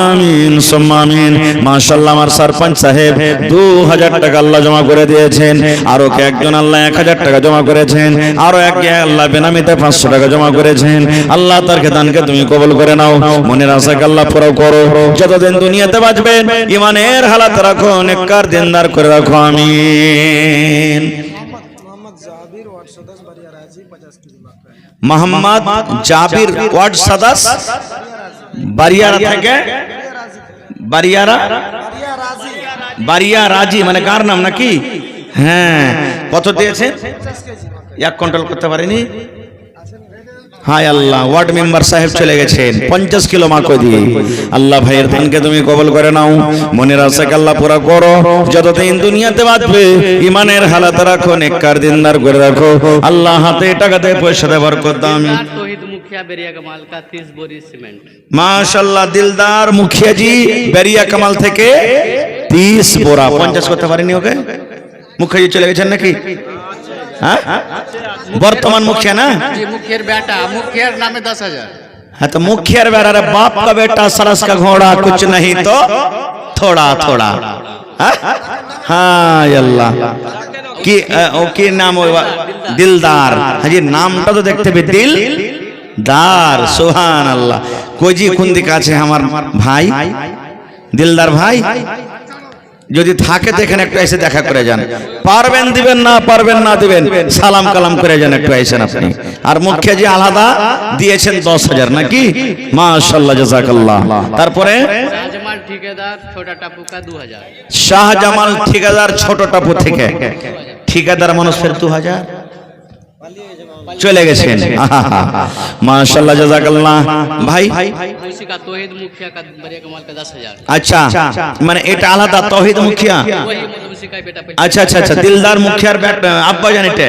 আমিন সুম্মা আমিন। মাশাআল্লাহ, আমার সরপঞ্চ সাহেব 2000 টাকা আল্লাহ জমা করে দিয়েছেন, আরো কে একজন আল্লাহ 1000 টাকা জমা করেছেন, আরো কে আল্লাহ বেনামিতে 500 টাকা জমা করেছেন। আল্লাহ তার দানকে তুমি কবুল করে নাও, মনের আশাকে আল্লাহ পুরো করো। যতদিন দুনিয়াতে বাঁচবেন ইমানের হালাত রাখো, নেককার দিনদার করে রাখো। আমিন। মোহাম্মদ জাবির ওয়ার্ড সাদাস বারিয়ারা থেকে, বারিয়া রাজি মানে কার নাম নাকি? হ্যাঁ, কত দিয়েছে? 1 কুইন্টাল করতে পারেনি। হায় আল্লাহ, ওয়ার্ড মেম্বার সাহেব চলে গেছেন 50 কিলো মাকে দিয়ে। আল্লাহ ভাইয়ের দানকে তুমি কবুল করে নাও, মনের আশাকে আল্লাহ পুরা করো। যতদিন দুনিয়াতে বাঁচবে ইমানের হালাত রাখো, নেককার দিনদার করে রাখো। আল্লাহ হাতে টাকাতে পয়সাতে বরকত দাও। আমিন। तौहीद मुखिया बेरिया कमाल का 30 बोरी सीमेंट। মাশাআল্লাহ, দিলদার মুখিয়া জি বেরিয়া কামাল থেকে 30 বোরা। 50 করতে পারেনি ওকে? মুখিয়া জি চলে গেছেন নাকি? হ্যাঁ, বর্তমান মুখিয়া না? जी मुखियर बेटा, मुखियर नामे 10,000। हाँ, तो मुखिया बेटा रे बाप का बेटा, सरस का घोड़ा, कुछ नहीं तो थोड़ा थोड़ा। हाँ अल्लाह की ओके नाम दिलदार। हाँ जी, नामটা তো দেখতে হবে দিলদার। সুবহান আল্লাহ। কোজি কোন দিকে আছে আমার ভাই দিলদার ভাই? যদি থাকে তো এখানে একটু এসে দেখা করে যান। পারবেন দিবেন, না পারবেন না দিবেন, সালাম কালাম করে যান, একটু আইসেন আপনি। আর মুখিয়া জি আলাদা দিয়েছেন 10,000 নাকি? মাশাআল্লাহ, জাযাকাল্লাহ। তারপরে शाहजमाल ठेकेदार छोटा टापू का 2000। শাহজামাল ঠিকাদার ছোট টাপু থেকে, ঠিকাদার মানুষ ফের 2000 চলে গেছেন। মাশাআল্লাহ, জাযাকাল্লাহ। ভাই उसी का तौहीद मुखिया का बेरिया कमाल का 10,000। আচ্ছা, মানে এটা আলাদা তৌহিদ মুখিয়া। वही मतलब उसी का बेटा আচ্ছা আচ্ছা আচ্ছা, দিলদার মুখিয়ার আব্বা জান এটা।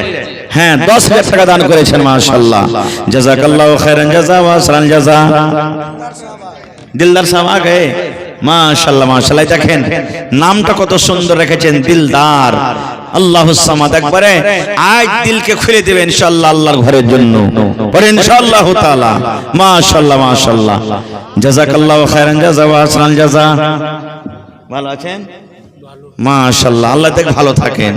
হ্যাঁ, 10,000 টাকা দান করেছেন। মাশাআল্লাহ, জাযাকাল্লাহু খাইরান জাযা ওয়া সালান জাযা। দিলদার সাহেব আ গয়ে। মাশাআল্লাহ মাশাআল্লাহ, দেখেন নামটা কত সুন্দর রেখেছেন, দিলদার। আল্লাহুস সামাদ। একবারে আজ দিলকে খুলে দেবে ইনশাআল্লাহ আল্লাহর ঘরের জন্য, পরে ইনশাআল্লাহ তাআলা। মাশাআল্লাহ মাশাআল্লাহ, জাযাকাল্লাহু খাইরান জাযা ওয়া সালান জাযা। ভালো আছেন? মাশাআল্লাহ, আল্লাহ দেখ ভালো থাকেন।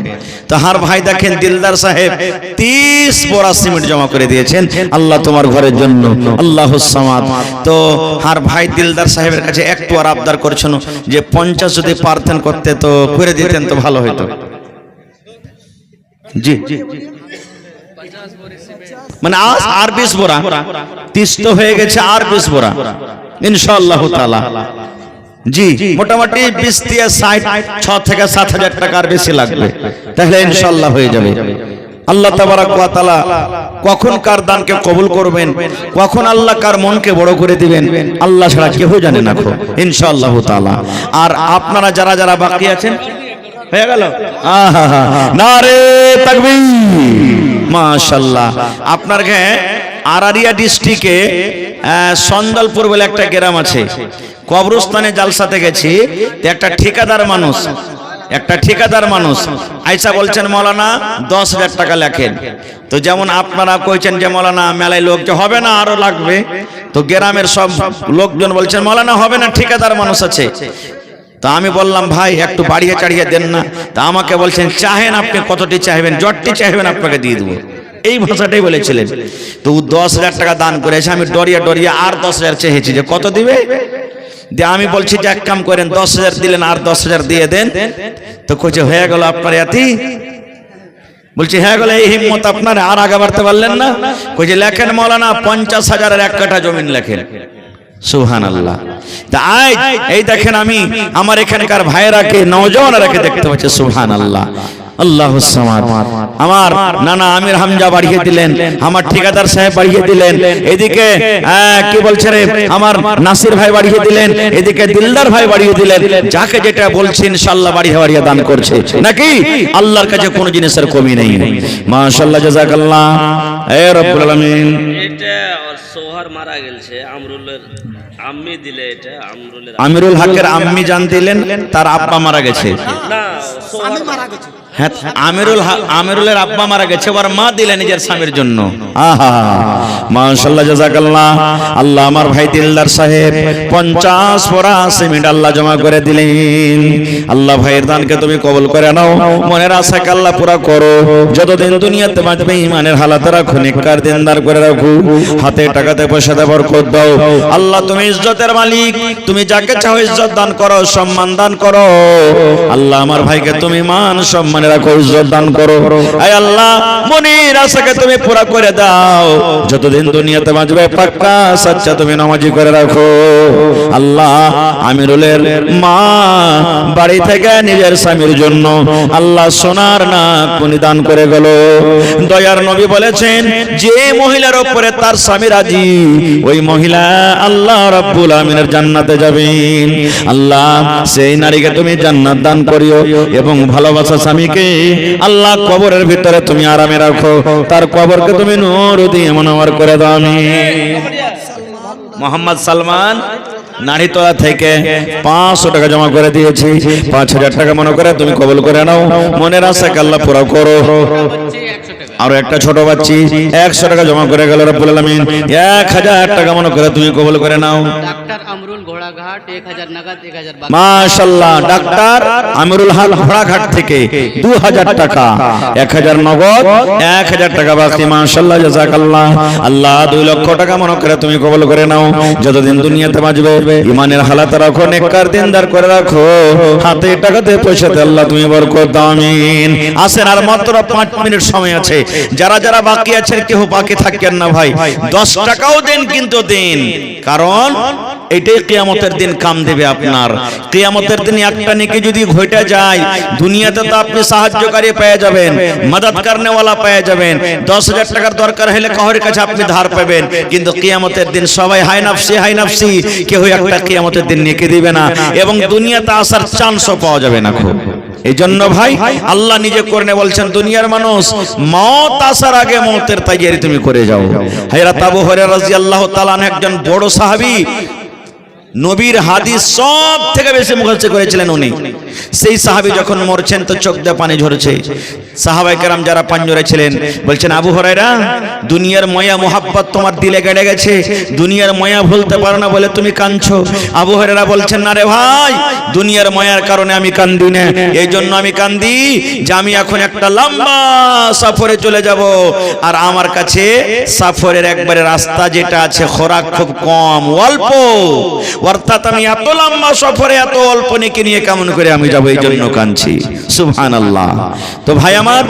তো হার ভাই দেখেন দিলদার সাহেব 30 বোরা সিমেন্ট জমা করে দিয়েছেন আল্লাহ তোমার ঘরের জন্য। আল্লাহুস সামাদ। তো হার ভাই দিলদার সাহেবের কাছে একটু আর আবদার করছেন যে 50 যদি পারতেন করতে তো করে দিতেন তো ভালো হতো। জি, মানে আর 20 বোরা, 30 তো হয়ে গেছে, আর 20 বোরা ইনশাআল্লাহ তাআলা। জি, মোটামুটি 20 দিয়ে 6 থেকে 7,000 টাকার বেশি লাগবে, তাহলে ইনশাআল্লাহ হয়ে যাবে। আল্লাহ তাবারাক ওয়া তাআলা কখন কার দানকে কবুল করবেন, কখন আল্লাহ কার মনকে বড় করে দিবেন, আল্লাহ ছাড়া কেউ জানে না ইনশাআল্লাহ তাআলা। আর আপনারা যারা যারা বাকি আছেন, হয়ে গেল? নারে তাকবীর। মাশাআল্লাহ। আপনার আরারিয়া ডিস্ট্রিক্টে সন্দলপুর বলে একটা গ্রাম আছে, কবরস্থানে জালসাতে গেছি। একটা ঠিকাদার মানুষ আইসা বলছেন মৌলানা 10,000 টাকা লেখেন। তো যেমন আপনারা কইছেন যে মৌলানা মেলায় লোক যে হবে না, আরো লাগবে, তো গ্রামের সব লোকজন বলছেন মৌলানা হবে না, ঠিকাদার মানুষ আছে। তা আমি বললাম ভাই একটু বাড়িয়ে চাড়িয়ে দেন না। তা আমাকে বলছেন চাহেন আপনি কতটি চাইবেন, যতটি চাইবেন আপনাকে দিয়ে দেবো, এই ভাষাটাই বলেছিলেন। তো 10,000 টাকা দান করেছে। আমি ডরিয়ে ডরিয়ে আর 10,000 চেয়েছি যে কত দিবে। দিয়ে আমি বলছি যে এক কাম করেন 10,000 দিলেন, আর 10,000 দিয়ে দেন। তো কইছে হয়ে গেল আপনার এতি? বলছি হয়ে গেল, এই হিম্মত আপনার, আর আগে বাড়তে পারলেন না? কইছে লেখেন মৌলানা 50,000-এর 1 কাঠা জমিন লেখেন। সুবহানাল্লাহ। তা আজ এই দেখেন আমি আমার এখানকার ভাইয়েরাকে, নওজওয়ানরাকে দেখতে পাচ্ছি। সুবহানাল্লাহ, আল্লাহুস সামাদ। আমার নানা আমির হামজা বাড়িয়ে দিলেন, আমার ঠিকাদার সাহেব বাড়িয়ে দিলেন, এদিকে কি বলছে রে আমার নাসির ভাই বাড়িয়ে দিলেন, এদিকে দিলদার ভাই বাড়িয়ে দিলেন। যাকে যেটা বলছি ইনশাআল্লাহ বাড়িয়ে বাড়িয়ে দান করছে নাকি? আল্লাহর কাছে কোনো জিনিসের কমি নেই। মাশাআল্লাহ, জাযাকাল্লাহ। এ রব্বুল আলামিন। এটা আর সোহার মারা গেছে আমরুলের আম্মি দিলে এটা আমরুলের আমিরুল হকের আম্মি জান দিলেন, তার আব্বা মারা গেছে। না হ্যাঁ, আমিরুলের আব্বা মারা গেছে, ওর মা দিলেন নিজের স্বামীর জন্য। আহা, মাশাআল্লাহ, জাযাকাল্লাহ। আল্লাহ আমার ভাই দিলদার সাহেব 50-85 আল্লাহ জমা করে দিলেন। আল্লাহ ভাইয়ের দানকে তুমি কবুল করে নাও, মনের আশাকে আল্লাহ পুরা করো। যতদিন দুনিয়াতে বাঁচবে ইমানের হালাতে রাখো, নেককার দিনদার করে রাখো, হাতে টাকাতে পয়সাতে বরকত দাও। আল্লাহ তুমি ইজ্জতের মালিক, তুমি যাকে চাও ইজ্জত দান করো, সম্মান দান করো। আল্লাহ আমার ভাইকে তুমি মান সম্মানে রাখো, ইজ্জত দান করো। আয় আল্লাহ মনের আশাকে তুমি পুরা করে দাও, যতদিন দুনিয়াতে বাঁচবে পাক্কা সচ্চা তুমি নামাজি করে রাখো। আল্লাহ আমিরুলের মা বাড়ি থেকে নিজের স্বামীর জন্য আল্লাহ সোনার নাক মণি দান করে গেল। দয়ার নবী বলেছেন, যে মহিলার উপরে তার স্বামী রাজি, ওই মহিলা আল্লাহ রাব্বুল আমিনের জান্নাতে যাবেন। আল্লাহ সেই নারীকে তুমি জান্নাত দান করিও এবং ভালোবাসা স্বামীকে আল্লাহ কবরের ভিতরে তুমি আরামে রাখো, তার কবরকে তুমি নূর দিয়ে মনোহর করে দাও। আমিন। মোহাম্মদ সালমান নারীতলা থেকে 500 টাকা জমা করে দিয়েছি, 5000 টাকা মনে করে তুমি কবুল করে নাও, মনের আশাকে আল্লাহ পুরো করো। बच्चे 100 টাকা। আর একটা ছোট বাচ্চি 100 টাকা জমা করে গেল, রব্বুল আলামিন 1000 টাকা মনে করে তুমি কবুল করে নাও। डॉक्टर अमरुल घोड़ाघाट 1000 नगद 1000 बाकी। মাশাআল্লাহ, ডাক্তার আমিরুল হক ঘোড়াঘাট থেকে 2000 টাকা, 1000 নগদ, 1000 টাকা বাকি। মাশাআল্লাহ, জাযাকাল্লাহ। আল্লাহ 2 লক্ষ টাকা মনে করে তুমি কবুল করে নাও, যতদিন দুনিয়াতে বাঁচবে ইমানের হালাতে রাখো, নেককার দিনদার করে রাখো, হাতে টাকাতে পয়সাতে আল্লাহ তুমি বরকত দাও। আমিন। আসেন, আর মাত্র 5 মিনিট সময় আছে। যারা যারা বাকি আছেন কেউ বাকি থাকেন না ভাই, 10 টাকাও দেন, কিন্তু দিন, কারণ এটাই কিয়ামতের দিন কাম দেবে আপনার। কিয়ামতের দিন একটা নেকি যদি ঘটে যায়, দুনিয়াতে তো আপনি সাহায্যকারী পেয়ে যাবেন, মদদ করনেওয়ালা পেয়ে যাবেন, 10,000 টাকার দরকার হলে কারোর কাছে আপনি ধার পাবেন, কিন্তু কিয়ামতের দিন সবাই হাই নাফসি, কেউ একটা কিয়ামতের দিন নেকি দিবে না, এবং দুনিয়াতে আসার চান্সও পাওয়া যাবে না খুব। এই জন্য ভাই আল্লাহ নিজে করনে বলছেন, দুনিয়ার মানুষ মওত আসার আগে মওতের তৈয়ারি তুমি করে যাও। হযরত আবু হুরায়রা রাদিয়াল্লাহু তাআলা একজন বড় সাহাবী, নবীর হাদিস সব থেকে বেশি মুখস্থ করেছিলেন উনি। সেই সাহাবী যখন মরছেন তো চোখ দিয়ে পানি ঝরছে। সাহাবায়ে কেরাম যারা পাঞ্জরে ছিলেন বলছেন, আবু হুরায়রা, দুনিয়ার মায়া মোহাব্বত তোমার দিলে গেড়ে গেছে, দুনিয়ার মায়া ভুলতে পারো না বলে তুমি কাঁদছো। আবু হুরায়রা বলছেন, না রে ভাই, দুনিয়ার মায়ার কারণে আমি কান্দি না, এই জন্য আমি কান্দি যে আমি এখন একটা লম্বা সফরে চলে যাব, আর আমার কাছে সফরের একবারে রাস্তা যেটা আছে খোরাক খুব কম, অল্প, অর্থাৎ আমি এত লম্বা সফরে এত অল্প নেকি নিয়ে কেমন করে আমি যাব, এই জন্য কাঁদছি। সুবহানাল্লাহ। তো ভাই আমার,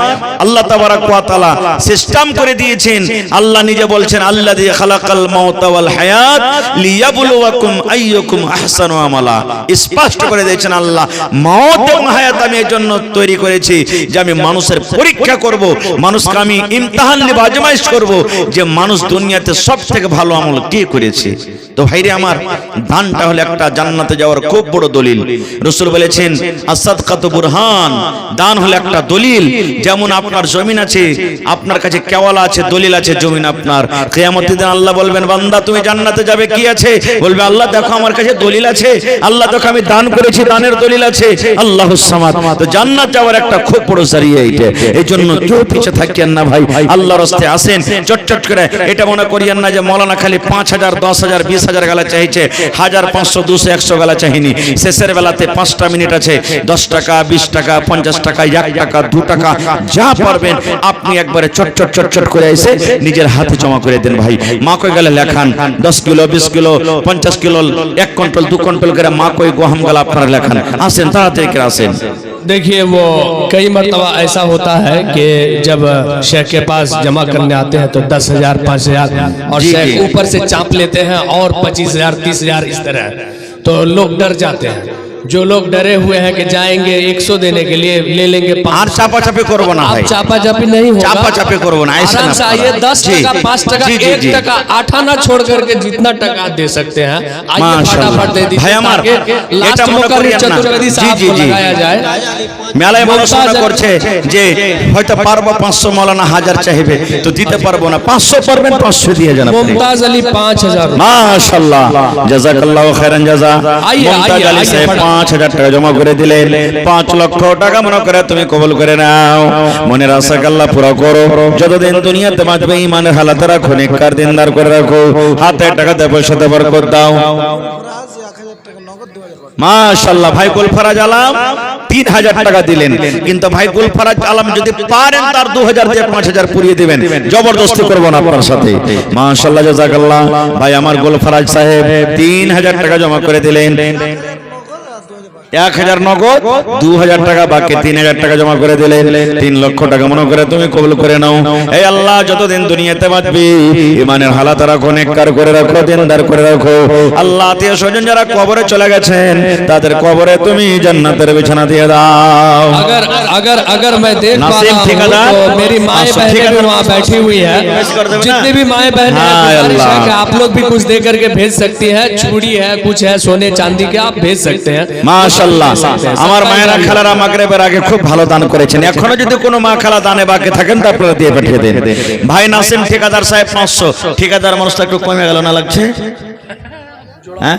আল্লাহ তাবারাক ওয়া তাআলা সিস্টেম করে দিয়েছেন। আল্লাহ নিজে বলছেন, আল্লাযী খালাকাল মাউতা ওয়াল হায়াত লিয়াবলুয়াকুম আইয়ুকুম আহসানু আমালা। স্পষ্ট করে দিয়েছেন আল্লাহ, মওত এবং হায়াত আমি এর জন্য তৈরি করেছি যে আমি মানুষের পরীক্ষা করব, মানুষকে আমি ইমতিহান নেব, আজমাইশ করব যে মানুষ দুনিয়াতে সবথেকে ভালো আমল কি করেছে। তো ভাইরে আমার, দানটা হলো একটা জান্নাতে যাওয়ার খুব বড় দলিল। রাসূল বলেছেন, আস-সাদকাতু বুরহান, দান হলো একটা দলিল। যেমন আপনার জমিন আছে, আপনার কাছে কেওয়ালা আছে, দলিল আছে জমিন আপনার। কিয়ামতের দিন আল্লাহ বলবেন, বান্দা তুমি জান্নাতে যাবে, কি আছে? বলবে, আল্লাহ দেখো আমার কাছে দলিল আছে, আল্লাহ দেখো আমি দান করেছি, দানের দলিল আছে। আল্লাহুস সামাদ। তো জান্নাত যাওয়ার একটা খুব বড় জারিয়া এইটা। এই জন্য কেউ পিছে থাকেন না ভাই, আল্লাহর রাস্তায় আসেন চটচট করে। এটা মনে করিয়েন না যে মাওলানা খালি 5,000 10,000 20,000 গালা চাইছে, 1000 500 200 100 গালা চাইনি। শেষের বেলাতে 5টা মিনিট আছে, 10 টাকা 20 টাকা 50 টাকা 1 টাকা 2 টাকা যা পারবেন আপনি একবারে চটচট করে এসে নিজের হাতে জমা করে দেন ভাই। মা কই গেলে লেখান 10 kilo 20 kilo 50 kilo 1 quintal 2 quintal করে মা কই গহম গালা আপনারা লেখান। আসেন তাড়াতাড়ি করে আসেন। देखिए, वो कई मरतबा ऐसा होता है कि जब शेख के पास जमा करने आते हैं तो 10,000 5,000 और जी, शेख जी। ऊपर से चाप लेते हैं और 25,000 30,000 इस तरह, तो लोग डर जाते हैं। जो लोग डरे हुए हैं कि जाएंगे 100 देने के लिए ले लेंगे আর 500। চাপা চাপি করবো না ভাই, आप चापा चापी नहीं होगा, चापा चापी करो ना, ऐसे आराम ना से आइए। करो। 10 जी, टका 5 टका जी, जी, 1 जी। टका आठाना छोड़ करके जितना टका दे सकते हैं आइए माशाल्लाह। फटाफट दे दीजिए भाई हमार, ताकि लास्ट এটা মনে मौका করিয়েন না। चतुर्वेदी জি, साहब জি, को জি। लगाया जाए। মেলায় মানুষ মনে মুমতাজ করছে যে হয়তো পারবো 500 মৌলানা 1000 চাইবে তো দিতে পারবো না, 500 পারবেন 500 দিয়ে যান আপনি। मुमताज अली 5000 মাশাআল্লাহ, জাযাকাল্লাহু খাইরান জাযা। আইয়ে, মুমতাজ আইয়ে, আলী আইয়ে, সাহেব ফটাফট। 5000 টাকা জমা করে দিলেন। 5 লক্ষ টাকা মনে করে তুমি কবুল করে নাও। মনের আশা আল্লাহ পুরো করো। যতদিন দুনিয়াতে বাঁচবে ইমানের হালাতে রাখো, নেককার দিনদার করে রাখো, হাতে টাকাতে পয়সাতে বরকত দাও। মাশাআল্লাহ। ভাই গুলফরাজ আলম 3000 টাকা দিলেন, কিন্তু ভাই গুলফরাজ আলম যদি পারেন তার 2000 দিয়ে 5000 পুরিয়ে দিবেন, জবরদস্তি করব না আপনার সাথে। মাশাআল্লাহ, জাযাকাল্লাহ। ভাই আমার গুলফরাজ সাহেব 3000 টাকা জমা করে দিলেন। 1000 নগদ, 2000 টাকা বাকি, 3000 টাকা জমা করে দিলেন। 3 লক্ষ টাকা মনে করে তুমি কবুল করে নাও। এই আল্লাহ যতদিন দুনিয়াতে বাঁচবি ইমানের হালাত রাখো, নেককার করে রাখো, দিনদার করে রাখো। আল্লাহ আত্মীয় স্বজন যারা কবরে চলে গেছেন তাদের কবরে তুমি জান্নাতের বিছানা দিয়ে দাও। अगर अगर अगर मैं देख पा नासिम रहा हूं ठेकेदार, तो मेरी माएं नासिम बहनें भी ठेकेदार, वहाँ बैठी हुई है। बस कर देना। जितने भी माएं बहनें हैं, हाँ, गुजारिश है अल्लाह। कि आप लोग भी कुछ दे करके भेज सकती हैं। चूड़ी है, कुछ है सोने चांदी के, आप भेज सकते हैं। মাশাআল্লাহ। আমার মায়েরা খালারা মাগরিবের আগে খুব ভালো দান করেছেন। এখনো যদি কোনো মা খালা দানে বাকি থাকেন তা আপনারা দিয়ে পাঠিয়ে দেন। ভাই নাসিম ঠিকাদার সাহেব 500। ঠিকাদার মানুষটা একটু কমে গেল না লাগছে? হ্যাঁ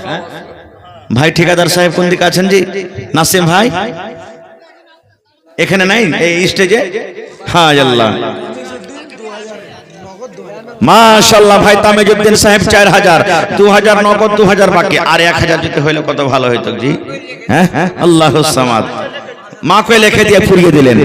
ভাই ঠিকাদার সাহেব কোন দিকে আছেন জি? নাসিম ভাই এখানে নাই এই স্টেজে? হ্যাঁ আল্লাহ মাশাআল্লাহ। ভাই তামিজউদ্দিন সাহেব 4000, 2000 নগদ, 2000 বাকি, আর 1000 যদি হইলে কত ভালো হইতো জি। হ্যাঁ আল্লাহুস সামাদ। মা কই লিখে দিয়ে পুরিয়ে দিলেন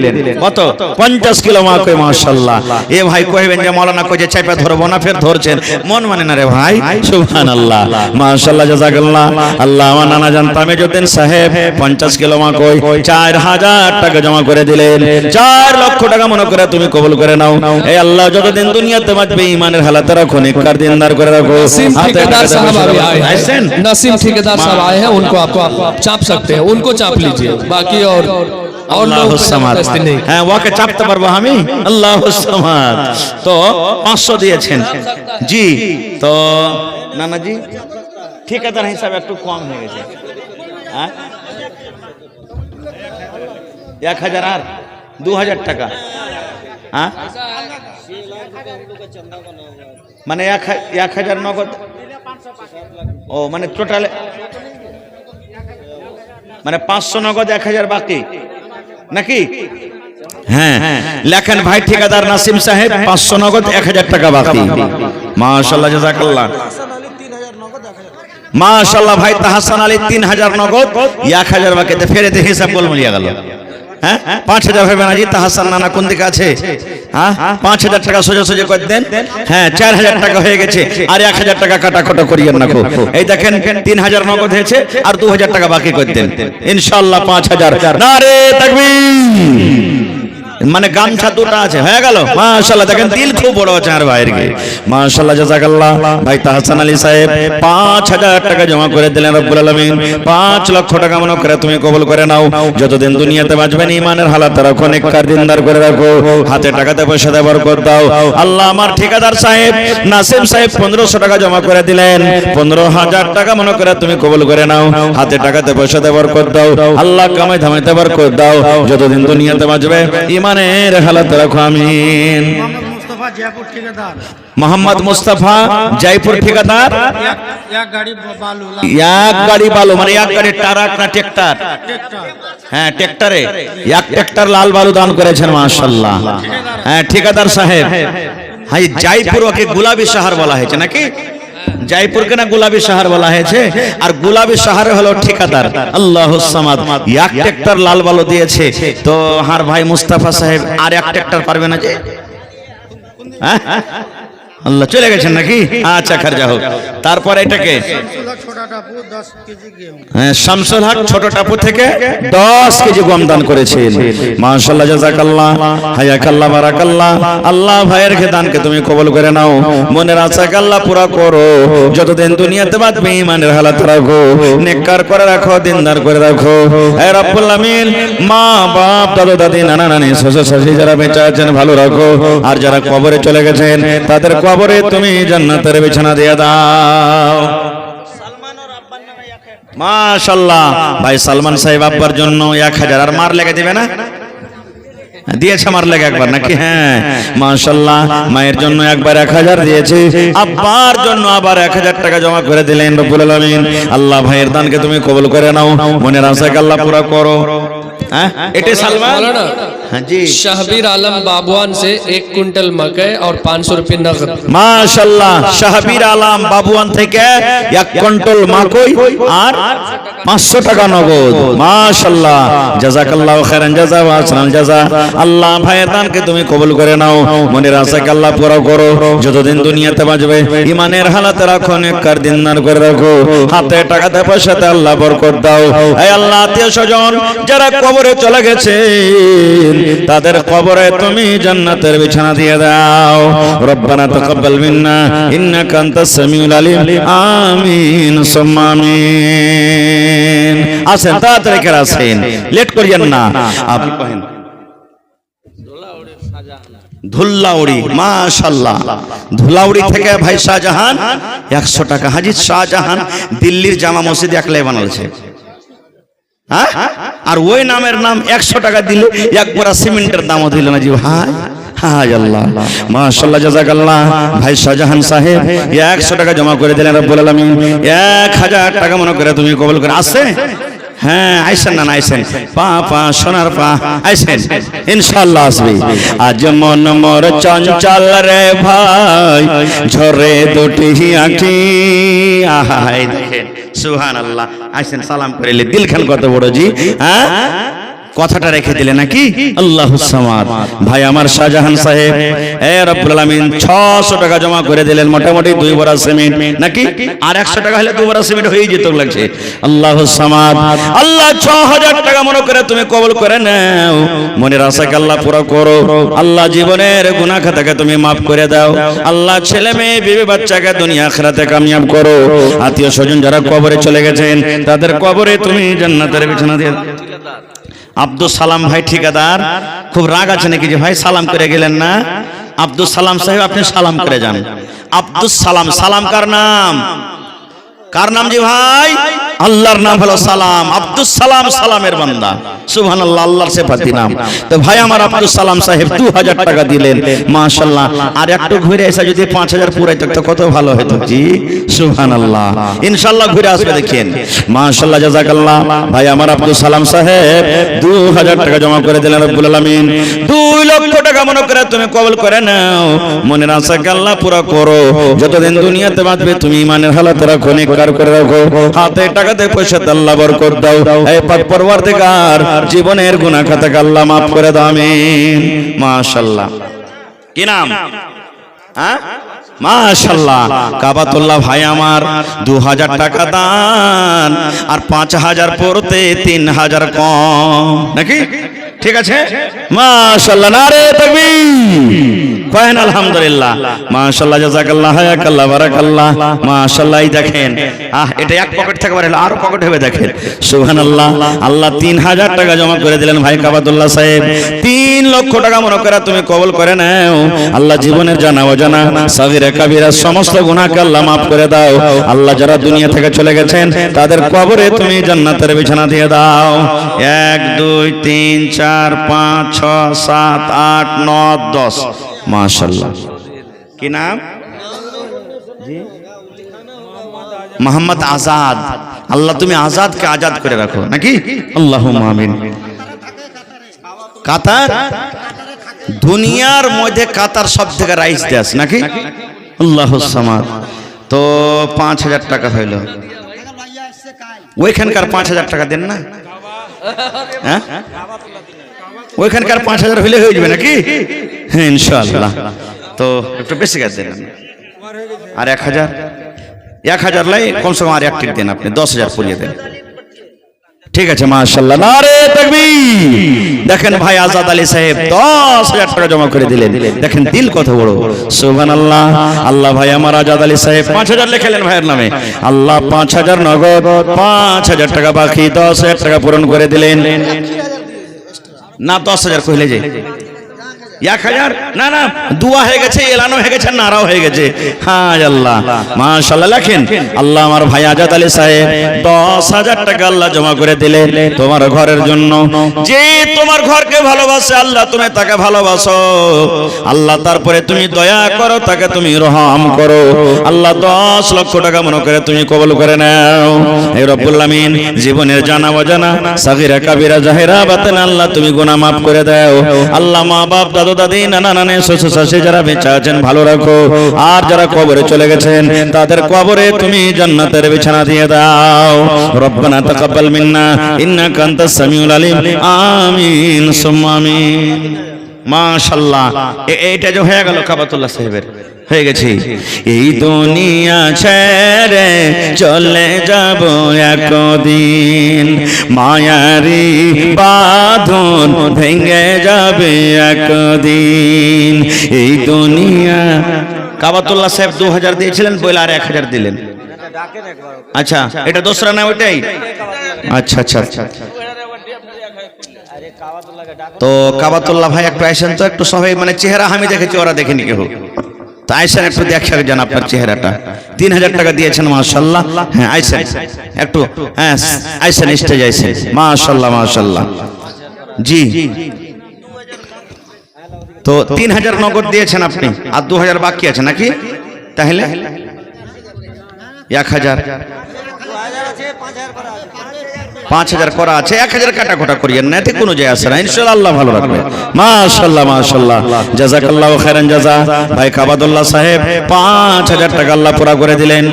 কত? 50 কিলো মা কই। মাশাআল্লাহ। এ ভাই কইবেন যে মাওলানা কই যে চাইপা ধরবো না, ফের ধরছেন, মন মানে না রে ভাই। সুবহানাল্লাহ, মাশাআল্লাহ, জাযাকাল্লাহ। আল্লাহ আমার নানা জান তামিজউদ্দিন সাহেব 50 কিলো মা কই 4000 টাকা জমা করে দিলেন। 4 লক্ষ টাকা মনে করে তুমি কবুল করে নাও। এই আল্লাহ যতদিন দুনিয়াতে বাঁচবে ইমানের হালাতে রাখো, নেককার দিনদার করে রাখো। नसीम ठेकेदार साहब अभी आए हैं। আইছেন? नसीम ठेकेदार साहब आए हैं, उनको आप चाप सकते हैं, उनको चाप लीजिए। बाकी और लोगों আল্লাহুস को সামাদ। जबरदस्ती नहीं। হ্যাঁ ওকে চাপতে পারবো আমি। আল্লাহুস সামাদ। তো 500 দিয়েছেন জি। তো নানাজি ঠিকাদার হিসাবে একটু কম হয়ে গেছে। হ্যাঁ 1000 আর 2000 টাকা। হ্যাঁ মানে 1000 নগদ। ও মানে টোটাল মানে 500 নগদ, 1000 বাকি নাকি? হ্যাঁ লেখেন ভাই ঠিকাদার নাসিম সাহেব 500 নগদ, 1000 টাকা বাকি। মাশাআল্লাহ, জাযাকাল্লাহ। মাশাআল্লাহ। ভাই তাহসান আলী 3000 নগদ, 1000 বাকি। ফেরে দেখে হিসাব বল মিলিয়ে গেল। হ্যাঁ 5000 হবে না জি? তাহসান নানা কোন দিকে আছে? হ্যাঁ 5000 টাকা সোজা সোজা করে দেন। হ্যাঁ 4000 টাকা হয়ে গেছে, আর 1000 টাকা কাটাকটা করিয়েন না। এই দেখেন 3000 নগদ হয়েছে, আর 2000 টাকা বাকি করে দেন ইনশাআল্লাহ 5000। নারে তাকবীর। মানে গামছা দুটো আছে, হয়ে গেল। মাশাআল্লাহ, দেখেন দিল খুব বড় আছে আর ভাইয়ের কে। মাশাআল্লাহ, জাযাকাল্লাহ। ভাই তাহসান আলী সাহেব 5000 টাকা জমা করে দিলেন। রব্বুল আলামিন 5 লক্ষ টাকা মনে করে তুমি কবুল করে নাও। যতদিন দুনিয়াতে বাঁচবেন ইমানের হালাত রাখো, নেককার দিনদার করে রাখো, হাতে টাকাতে পয়সাতে বরকত দাও। আল্লাহ আমার ঠিকাদার সাহেব নাসিম সাহেব 1500 টাকা জমা করে দিলেন। 15000 টাকা মনে করে তুমি কবুল করে নাও, হাতে টাকাতে পয়সাতে বরকত দাও। আল্লাহ কামাই ধামাইতে বরকত দাও। যতদিন দুনিয়াতে বাঁচবে ইমানের হালাত রাখো, আমিন। মোহাম্মদ মুস্তাফা জয়পুর ঠিকাদার। এক গাড়ি বালু মানে এক গাড়ি ট্রাক না ট্রাক্টর? হ্যাঁ ট্রাক্টরে এক ট্রাক্টর লাল বালু দান করেছেন। মাশাআল্লাহ। হ্যাঁ ঠিকাদার সাহেব। হ্যাঁ জয়পুর ওকে গুলাবি শহর বলা হয়েছে নাকি? জয়পুরকে না গুলাবি শহর বলা হয়েছে, আর গুলাবি শহরে হলো ঠিকাদার। আল্লাহুস সামাদ। এক ট্রাক্টর লাল বালু দিয়েছে, তো হার ভাই মুস্তাফা সাহেব আর এক ট্রাক্টর পারবে না যে? আল্লাহ চলে গেছেন নাকি? আচ্ছা খারজা হোক। তারপর এটাকে হ্যাঁ শামসুল হক ছোট টাপু থেকে 10 কেজি গম দান করেছেন। মাশাআল্লাহ জাযাকাল্লাহ হায়াকাল্লাহ বারাকাল্লাহ। আল্লাহ ভাইয়ের দানকে তুমি কবুল করে নাও, মনের আশাকে আল্লাহ পুরা করো, যতদিন দুনিয়াতে বাঁচবে ঈমানের হালাত রাখো, নেককার করে রাখো, দিনদার করে রাখো। হে রব্বুল আমিন, মা বাপ দাদা দাদি নানা নানি শ্বশুর শাশুড়ি যারা বেঁচে আছেন ভালো রাখো, আর যারা কবরে চলে গেছেন তাদের কবরে তুমি জান্নাতের বিছানা দিয়ে দাও। মাশাআল্লাহ ভাই সালমান সাহেব আব্বার জন্য 1000 আর মার লেগে দিবে না? দিয়েছে মার লেগে একবার নাকি? হ্যাঁ মাশাআল্লাহ। মায়ের জন্য একবার 1000 দিয়েছে, আব্বার জন্য আবার 1000 টাকা জমা করে দিলেন রব্বুল আলামিন। আল্লাহ ভাইয়ের দানকে তুমি কবুল করে নাও, মনের আশাকে আল্লাহ পুরা করো। হ্যাঁ এটা সালমান हाँ जी। शहबीर आलम बाबुआन से 1 कुंटल मकई और 500 रुपये नगद। माशाल्लाह শাহবীর আলম বাবুয়ান থেকে 1 কুইন্টাল মাকই আর 500 টাকা নগদ। মাশাআল্লাহ জাযাকাল্লাহু খাইরান জাযা ওয়া আহসানাল জাযা। আল্লাহ ভাইয়ের দানকে তুমি কবুল করে নাও, মনের আশাকে আল্লাহ পুরা করো, যতদিন দুনিয়াতে বাঁচবে ঈমানের হালাতে রাখো, নেককার দিনদার করে রাখো, হাতে টাকাতে পয়সাতে আল্লাহ বরকত দাও। হে আল্লাহ আত্মীয় স্বজন যারা কবরে চলে গেছে তাদের কবরে তুমি জান্নাতের বিছানা দিয়ে দাও। রব্বানা তাকাব্বাল মিন্না ইন্নাকা আনতাস সামিউল আলিম। আমিন সুম্মা আমিন। আসেন তাড়াতাড়ি করে আসেন, লেট করিয়েন না। আপনি কহেন ধুল্লাউড়ি। মাশাআল্লাহ ধুলাউড়ি থেকে ভাই শাহজাহান 100 টাকা। হাজী শাহজাহান দিল্লির জামা মসজিদ একলাই বানালছে, হ্যাঁ, আর ওই নামের নাম 100 টাকা দিলে এক বোরা সিমেন্টের দামও দিল না জি ভাই। হায় আল্লাহ মাশাআল্লাহ জাযাকাল্লাহ। ভাই শাহজাহান সাহেব 100 টাকা জমা করে দিলেন রব্বুল আলামিন। 1000 টাকা মনে করে তুমি কবুল করে। আছে হ্যাঁ আইসেন না আইসেন, পা পা সোনার পা আইসেন, ইনশাআল্লাহ আসবে। আজ মন মোর চঞ্চল রে ভাই ঝরে দুটি আঁখি। আহাই দেখেন সুবহানাল্লাহ। আইসেন সালাম করিলে দিলখান কত বড় জি। হ্যাঁ কথাটা রেখে দিলে নাকি? আল্লাহুস সামাদ। ভাই আমার শাহজাহান সাহেব হে রব্বুল আলামিন 600 টাকা জমা করে দিলেন, মোটামুটি 2 বড়া সিমেন্ট নাকি? আর 100 টাকা হলে 2 বড়া সিমেন্ট হয়ে যেত লাগছে। আল্লাহুস সামাদ। আল্লাহ 6000 টাকা মনে করে তুমি কবুল করে নাও, মনের আশাকে আল্লাহ পুরো করো। আল্লাহ জীবনের গুনাহ খাতাকে তুমি maaf করে দাও। আল্লাহ ছেলে মেয়ে বিবি বাচ্চাকে দুনিয়া আখিরাতে কামিয়াব করো। আত্মীয় স্বজন যারা কবরে চলে গেছেন তাদের কবরে তুমি জান্নাতের বিছানা দিয়ে। আব্দুল সালাম ভাই ঠিকাদার খুব রাগ আছে নাকি যে ভাই সালাম করে গেলেন না? আব্দুল সালাম সাহেব আপনি সালাম করে যান। আব্দুল সালাম, সালাম কার নাম? কার নাম জি ভাই? আল্লাহর নাম হলো সালাম। আব্দুল সালাম সালামের বান্দা। সুবহানাল্লাহ, আল্লাহর সিফাতি নাম। তো ভাই আমার আব্দুল সালাম সাহেব 2000 টাকা দিলেন, মাশাআল্লাহ। আর একটু ঘুরে এসে যদি 5000 পুরাই তো কত ভালো হতো জি। সুবহানাল্লাহ, ইনশাআল্লাহ ঘুরে আসবে দেখেন। মাশাআল্লাহ জাযাকাল্লাহ। ভাই আমার আব্দুল সালাম সাহেব 2000 টাকা জমা করে দিলেন রব্বুল আলামিন। 2 লক্ষ টাকা মনে করে তুমি কবুল করে নাও, মনের আশাকে আল্লাহ পুরো করো। যতদিন দুনিয়াতে বাঁচবে তুমি ঈমানের হালাতে রাখো, নেককার করে রাখো, হাতে টাকাতে পয়সাতে আল্লাহ বরকত দাও। হে পাক পরওয়ারদিগার জীবনের গুনাহ খাতাকে আল্লাহ maaf করে দাও। আমিন। মাশাআল্লাহ। কি নাম? হ্যাঁ মাশাআল্লাহ। কাবাতুল্লাহ ভাই আমার 2000 টাকা দান আর 5000 পড়তে 3000 কম নাকি? ঠিক আছে মাশাআল্লাহ। নারে তাকবীর, কহেন আলহামদুলিল্লাহ। মাশাআল্লাহ জাযাকাল্লাহ হায়াকাল্লাহ বারাকাল্লাহ। মাশাআল্লাহ। এই দেখেন এটা এক পকেট থেকে বাড়ালো আরো পকেট হবে দেখেন। সুবহানাল্লাহ। আল্লাহ 3000 টাকা জমা করে দিলেন ভাই কাবাতুল্লাহ সাহেব। 3 লক্ষ টাকা মনে করে তুমি কবুল করে নাও। আল্লাহ জীবনের জানা অজানা সাগীরা কাবীরা সমস্ত গুনাহকে আল্লাহ maaf করে দাও। আল্লাহ যারা দুনিয়া থেকে চলে গেছেন তাদের কবরে তুমি জান্নাতের বিছানা দিয়ে দাও। 1 2 3 4 5 6 7 8 9 10। মাশাআল্লাহ। কি নাম জি? মোহাম্মদ আজাদ। আল্লাহ তুমি আজাদকে আজাদ করে রাখো নাকি? আল্লাহুম্মা আমিন। কাতার দুনিয়ার মধ্যে কাতার সব থেকে রাইস দেশ নাকি? আল্লাহুস সামাদ। তো 5000 টাকা হইল, ওইখানকার 5000 টাকা দেন না? হ্যাঁ ওইখানকার 5000 হইলে হয়ে যাবে নাকি? হ্যাঁ ইনশাআল্লাহ। তো একটু বেশি কাজ দেন। আর 1000 1000 লাই কমসে কম আর এক টিট দেন, আপনি 10,000 পরিয়ে দেন। ঠিক আছে, মাশাআল্লাহ, নারে তাকবীর। দেখেন ভাই আজাদ আলী সাহেব 10,000 টাকা জমা করে দিলেন। দেখেন দিল কত বড়, সুবহানাল্লাহ। আল্লাহ ভাই আমার আজাদ আলী সাহেব 5,000 লিখলেন ভাইয়ের নামে। আল্লাহ 5,000 নগদ, 5,000 টাকা বাকি, 10,000 টাকা পূরণ করে দিলেন। না 10,000 কইলে যে 1000 না না দুয়া হয়ে গেছে, এলানো হয়ে গেছে, নারাও হয়ে গেছে। হ্যাঁ আল্লাহ মাশাআল্লাহ। লেখেন আল্লাহ আমার ভাই আজাদ আলী সাহেব 10,000 টাকা আল্লাহ জমা করে দিলেন তোমার ঘরের জন্য। যে তোমার ঘরকে ভালোবাসে আল্লাহ তুমি তাকে ভালোবাসো আল্লাহ, তারপরে তুমি দয়া করো তাকে তুমি রহম করো আল্লাহ। 10 লক্ষ টাকা মনে করে তুমি কবুল করে নাও। হে রব্বুল আমিন, জীবনের জানা অজানা সাগীরা কাবীরা জাহেরা বাতেন আল্লাহ তুমি গুনাহ মাফ করে দাও আল্লাহ। মা বাপ দাদু দাদি নানা নানি শ্বশুর শাশুড়ি যারা বেঁচে আছেন ভালো রাখো, আর যারা কবরে চলে গেছেন তাদের কবরে তুমি জান্নাতের বিছানা দিয়ে দাও। রব্বানা তাকাব্বাল মিন্না ইন্নাকা আনতাস সামিউল আলিম। আমিন সুম্মা আমিন। মাশাআল্লাহ, এইটা যে হয়ে গেল কাবাতুল্লাহ সাহেবের হয়ে গেছে। এই দুনিয়া ছেড়ে চলে যাব একদিন, মায়ারি বাঁধন ভেঙে যাবে একদিন। এই দুনিয়া কাবাতুল্লাহ সাহেব 2000 দিয়েছিলেন, বলে আর 1000 দিলেন। আচ্ছা, এটা দোসরা না ওইটাই? আচ্ছা আচ্ছা আচ্ছা। তো কাবাতুল্লাহ ভাই একটু আইসেন তো, একটু সবাই মানে চেহারা আমি দেখেছি, ওরা দেখেনি কেউ। তো আইসেন একটু দেখা যান আপনার চেহারাটা। 3000 টাকা দিয়েছেন মাশাআল্লাহ। হ্যাঁ আইসেন একটু, হ্যাঁ আইসেন, স্টেজ আইসেন। মাশাআল্লাহ মাশাআল্লাহ। জি, তো 3000 নগদ দিয়েছেন আপনি, আর 2000 বাকি আছে নাকি? তাহলে 1000 5,000 করা আছে, 1000 কাটাকোটা করিয়েন না, এতে কোনো যায় আসে না, ইনশাআল্লাহ আল্লাহ ভালো রাখবে। মাশাআল্লাহ মাশাআল্লাহ, জাযাকাল্লাহু খাইরান জাযা। ভাই কাবাতুল্লাহ সাহেব 5,000 টাকা আল্লাহ পুরা করে দিলেন।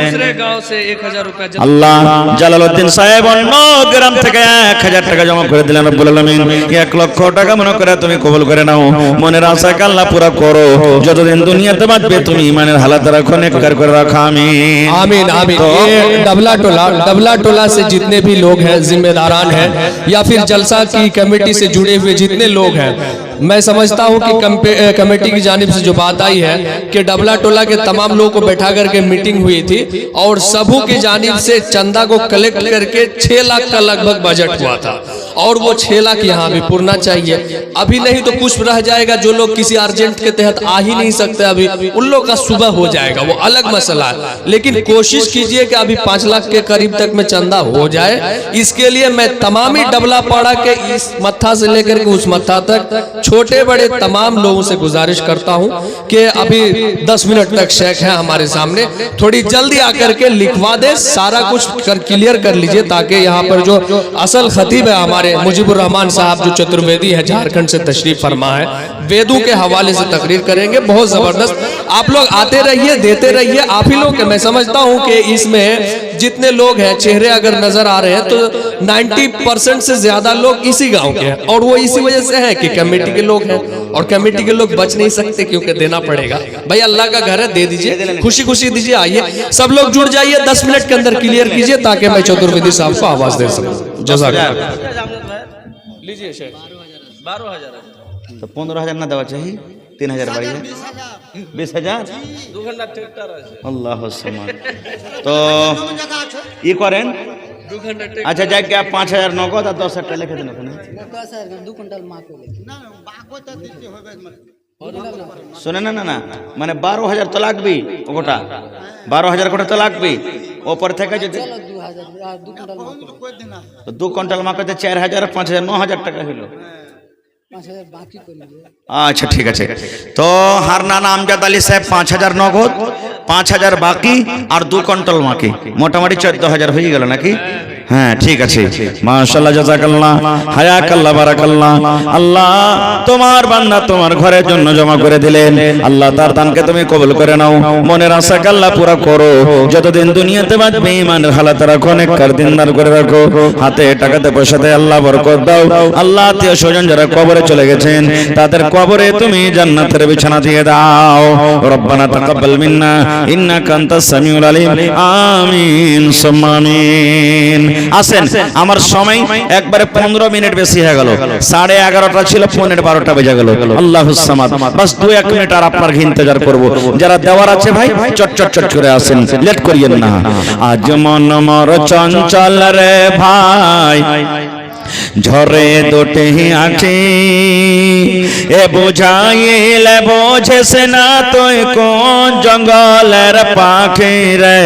আল্লাহ জালালউদ্দিন সাহেব অন্য গ্রাম থেকে 1000 টাকা জমা করে দিলেন। রব্বুল আলামিন 1 লক্ষ টাকা মনে করে তুমি কবুল করে নাও। মনের আশাকে আল্লাহ পুরা করো, যতদিন দুনিয়াতে বাঁচবে তুমি ইমানের হালাত রাখো, নেককার করে রাখো। আমিন आमीन आमीन। ये डबला टोला से जितने भी लोग हैं, जिम्मेदारान हैं, या फिर जलसा की कमेटी से जुड़े हुए जितने लोग हैं, मैं समझता हूं कि कमेटी की जानिब से जो बात आई है कि डबला टोला के तमाम लोगों को बैठा करके मीटिंग हुई थी और सबू की जानिब से चंदा को कलेक्ट करके 6 लाख का लगभग बजट हुआ था, और वो 6 लाख यहाँ भी पूरना चाहिए। अभी नहीं तो कुछ रह जाएगा, जो लोग किसी अर्जेंट के तहत आ ही नहीं सकते अभी, उन लोग का सुबह हो जाएगा, वो अलग मसला है। लेकिन कोशिश कीजिए कि अभी 5 लाख के करीब तक में चंदा हो जाए। इसके लिए मैं तमाम ही डबला पाड़ा के इस मत्था से लेकर के उस मत्था तक छोटे बड़े तमाम लोगों से गुजारिश करता हूं कि अभी 10 मिनट तक शेख है हमारे सामने, थोड़ी जल्दी आकर के लिखवा दे, सारा कुछ क्लियर कर लीजिए, ताकि यहाँ पर जो असल खतीब है हमारे मुजीबुर रहमान साहब जो चतुर्वेदी है, झारखंड से तशरीफ फरमा है, वेदों के हवाले से तकरीर करेंगे, बहुत जबरदस्त। आप लोग आते रहिए, देते रहिए। आप ही लोग, मैं समझता हूं कि इसमें जितने लोग हैं, चेहरे अगर नजर आ रहे हैं तो 90% से ज्यादा लोग इसी गांव के हैं, और वो इसी वजह से है कि कमेटी के लोग हैं, और कमेटी के लोग बच नहीं सकते क्योंकि देना पड़ेगा। भाई अल्लाह का घर है, दे दीजिए, खुशी खुशी दीजिए। आइए सब लोग जुड़ जाइए, 10 मिनट के अंदर क्लियर कीजिए ताकि मैं चतुर्वेदी साहब को आवाज दे सकूं। जज़ाकल्लाह। लीजिए शेख 12,000 তো 15,000 না দেওয়া চাই, 3,000 বাড়িয়ে 20,000। 2 घंटा ट्रैक्टर আছে আল্লাহ সুবহান। তো ই করেন, 2 घंटा আচ্ছা যাই কি 5,000 নগদ আর 10,000 টাকা লিখে দিন ওখানে। 2 कुंटल শুনে না না না, মানে 12,000 তো লাগবেই, ওটা 12,000 কোটা তো লাগবেই। ওপর থেকে যদি 2 কুইন্টাল মাকতে 4,000 5,000 9,000 টাকা হলো। আচ্ছা ঠিক আছে। তো হারনানা আমজাদ আলী সাহেব 5,000 নগদ, 5,000 বাকি, আর 2 কুইন্টাল মাকে মোটামুটি 14,000 হয়ে গেল নাকি? হ্যাঁ ঠিক আছে, মাশাআল্লাহ, জাযাকাল্লাহ, হায়াকাল্লাহ, বারাকাল্লাহ। আল্লাহ তোমার বান্দা তোমার ঘরের জন্য জমা করে দিলেন, আল্লাহ তার দানকে তুমি কবুল করে নাও, মনের আশাকে আল্লাহ পুরা করো, যতদিন দুনিয়াতে বাঁচবে ঈমানের হালাতে রাখো, নেককার দিনদার করে রাখো, হাতে টাকাতে পয়সাতে আল্লাহ বরকত দাও। আল্লাহ আত্মীয় স্বজন যারা কবরে চলে গেছেন তাদের কবরে তুমি জান্নাতের বিছানা দিয়ে দাও। রব্বানা তাকাব্বাল মিন্না ইন্নাকা আনতাস সামিউল আলিম, আমিন সুম্মা আমিন। আসেন, আমার সময় একবারে 15 মিনিট বেশি হয়ে গেল, 11:30টা ছিল, 12:15 বেজে গেল। আল্লাহুস সামাদ, বাস 2-1 মিনিট আর আপনার ইন্তজার করব। যারা দেওয়ার আছে ভাই চট চট চট করে আসেন, লেট করিয়েন না। আজ মন মর চঞ্চল রে ভাই, ঝরে দুটি আঁখি, এ বুঝাইলে বোঝেস না তুই কোন জঙ্গলের পাখি রে,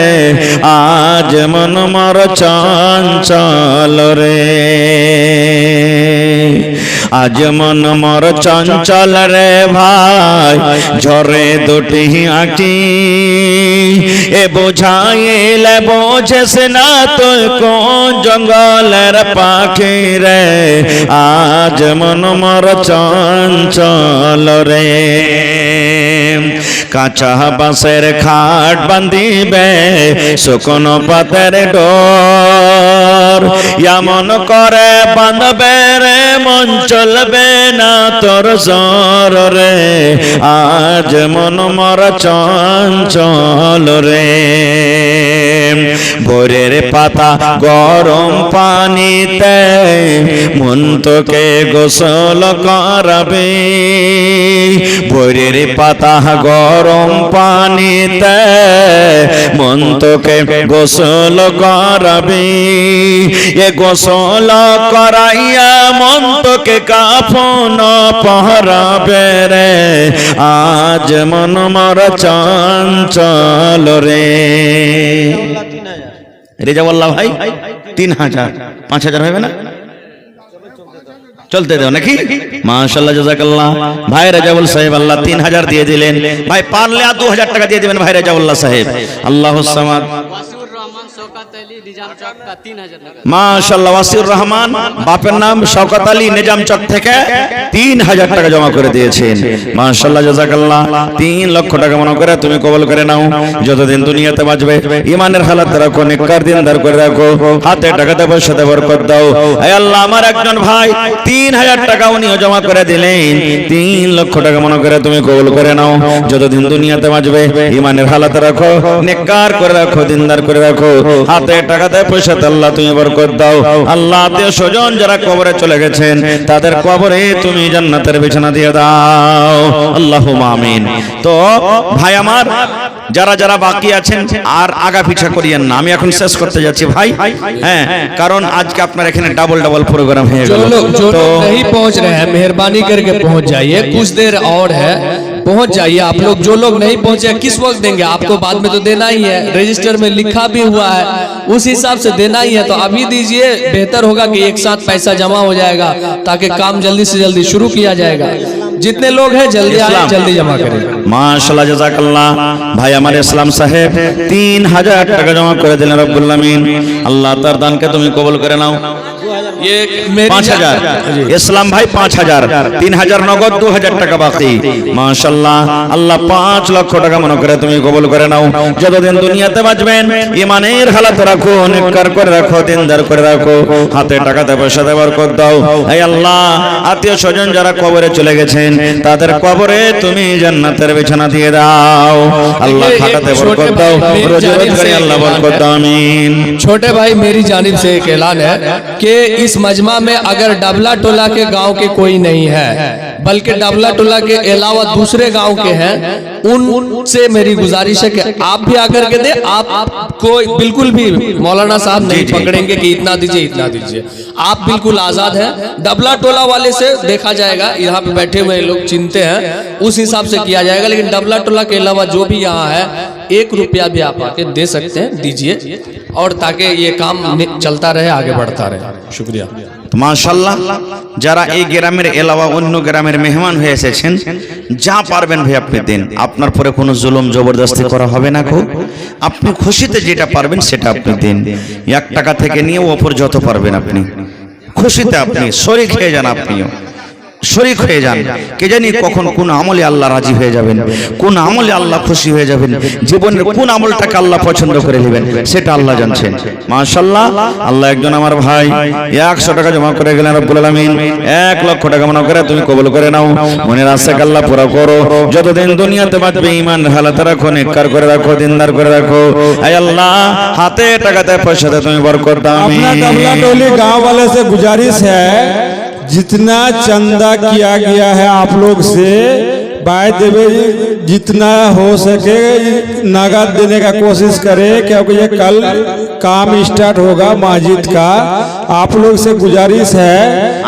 আজ মন মর চঞ্চল রে, আজ মন মর চঞ্চল রে ভাই, ঝরে দুটি আঁখি, এ বুঝাইলে বোঝেস না তুই কোন জঙ্গলের পাখি রে, আজ মন মর চঞ্চল রে। কাঁচা বাঁশের খাট বান্ধিবে শুকনো পাতের ডোর, এমন করে বাঁধবে রে মন চলবে না তোর জোর রে, আজ মন মর চঞ্চল রে। ভোরের পাতা গরম পানিতে মন তোকে গোসল করাবে, ভোরের পাতা গরম পানিতে মন তোকে গোসল করাবে, এ গোসল করাইয়া মন তোকে কাফন পহরাবে রে, আজ মন মর চঞ্চল রে। রেজাউল্লাহ ভাই 3000, 5000 হবে না? চলতে দাও নাকি? মাশাআল্লাহ, জাযাকাল্লাহ। ভাই রেজাউল সাহেব আল্লাহ 3000 দিয়ে দিলেন, ভাই পারলে আর 2000 টাকা দিয়ে দিবেন ভাই রেজাউল্লাহ সাহেব। আল্লাহুস সামাদ। वासिउर रहमान शौकत अली निजाम चौक का 3000 नगद। মাশাআল্লাহ, ওয়াসিউর রহমান, বাপের নাম শওকত আলী, নিজাম চক থেকে 3000 টাকা জমা করে দিয়েছেন। মাশাআল্লাহ, জাযাকাল্লাহ। 3 লক্ষ টাকা মনে করে তুমি কবুল করে নাও, যতদিন দুনিয়াতে বাঁচবে ঈমানের হালাতে রাখো, নেককার দিনদার করে রাখো, হাতে টাকাতে পয়সাতে বরকত দাও। হে আল্লাহ, আমার একজন ভাই 3000 টাকা উনিও জমা করে দিলেন, 3 লক্ষ টাকা মনে করে তুমি কবুল করে নাও, যতদিন দুনিয়াতে বাঁচবে ঈমানের হালাতে রাখো, নেককার করে রাখো, দিনদার করে রাখো, হাতে টাকাতে পয়সাতে আল্লাহ তুমি বরকত দাও। আল্লাহ আত্মীয় স্বজন যারা কবরে চলে গেছেন তাদের কবরে তুমি জান্নাতের বিছানা দিয়ে দাও। আল্লাহুম্মা আমিন। তো ভাই আমার যারা যারা বাকি আছেন আর আগা পিছা করিয়েন না, আমি এখন শেষ করতে যাচ্ছি ভাই। হ্যাঁ, কারণ আজকে আপনার এখানে ডাবল ডাবল প্রোগ্রাম হয়ে গেল। जो তো लोग नहीं पहुंच रहे हैं मेहरबानी करके पहुंच जाइए, कुछ देर और है, पहुंच जाइए आप लोग। जो लोग नहीं पहुंचे किस वक्त देंगे? आपको बाद में तो देना ही है, रजिस्टर में लिखा भी हुआ है, उस हिसाब से देना ही है, तो अभी दीजिए, बेहतर होगा कि एक साथ पैसा जमा हो जाएगा ताकि काम जल्दी से जल्दी शुरू किया जाएगा। जितने लोग हैं जल्दी आए, जल्दी जमा करें। মাশাআল্লাহ, জাযাকাল্লাহ। ভাই আমার ইসলাম সাহেব 3000 টাকা জমা করে দিলেন, রব্বুল আমিন। আল্লাহ তার দানকে তুমি কবুল করে নাও। ये मेरी 5000 ইসলাম ভাই 5000, 3000 নগদ, 2000 টাকা বাকি। মাশাআল্লাহ, আল্লাহ 5 লক্ষ টাকা মনে করে তুমি কবুল করে নাও, যতদিন দুনিয়াতে বাঁচবেন ঈমানের হালাতে রাখো, নেককার করে রাখো, দিনদার করে রাখো, হাতে টাকাতে পয়সাতে বরকত দাও। হে আল্লাহ, আত্মীয় স্বজন যারা কবরে চলে গেছেন তাদের কবরে তুমি জান্নাতের বিছানা দিয়ে দাও। আল্লাহ খাটাতে বরকত দাও, রোজি রোজগারে আল্লাহ বরকত দাও, আমিন। छोटे भाई मेरी जानिब से एक ऐलान है कि इस मजमा में अगर डबला टोला के गांव के कोई नहीं है, बल्कि डबला टोला के अलावा दूसरे गांव के हैं, उनसे मेरी गुजारिश है कि आप भी आकर के दे। आपको बिल्कुल भी मौलाना साहब नहीं पकड़ेंगे कि इतना दीजिए इतना दीजिए, आप बिल्कुल आजाद हैं। डबला टोला वाले से देखा जाएगा, यहाँ पे बैठे हुए लोग चिंते हैं, उस हिसाब से किया जाएगा, लेकिन डबला टोला के अलावा जो भी यहाँ है 1 रुपया भी आप आके दे सकते हैं, दीजिए, और ताकि ये काम चलता रहे, आगे बढ़ता रहे। शुक्रिया। মাশাআল্লাহ, যারা এই গ্রামের এলাওয়া অন্য গ্রামের মেহমান হয়ে এসেছেন, যা পারবেন ভাই আপনি দেন। আপনার পরে কোনো জুলুম জবরদস্তি করা হবে না গো। আপনি খুশিতে যেটা পারবেন সেটা আপনি দেন। 1 টাকা থেকে নিয়ে ওপর যত পারবেন আপনি খুশিতে আপনি শরীক হয়ে যান, আপনিও শরীক হয়ে যান। কে জানি কখন কোন আমলে আল্লাহ রাজি হয়ে যাবেন, কোন আমলে আল্লাহ খুশি হয়ে যাবেন, জীবনের কোন আমলটাকে আল্লাহ পছন্দ করে নেবেন সেটা আল্লাহ জানছেন। মাশাআল্লাহ, আল্লাহ একজন আমার ভাই 100 টাকা জমা করে গেলেন। রব্বুল আলামিন 1 লক্ষ টাকা মনে করে তুমি কবুল করে নাও। মনের আশাকে আল্লাহ পুরা করো। যতদিন দুনিয়াতে বাঁচবে ঈমান হালাতে রাখো, নেককার করে রাখো, দিনদার করে রাখো। আয় আল্লাহ, হাতে টাকাতে পয়সাতে তুমি বরকত দাও। अपना कबला टोली गांव वाले से गुजारिश है, जितना चंदा किया गया है आप लोग से बाय देवे, जितना हो सके नगद देने का कोशिश करें, क्योंकि ये कल काम स्टार्ट होगा मस्जिद का। आप लोग से गुजारिश है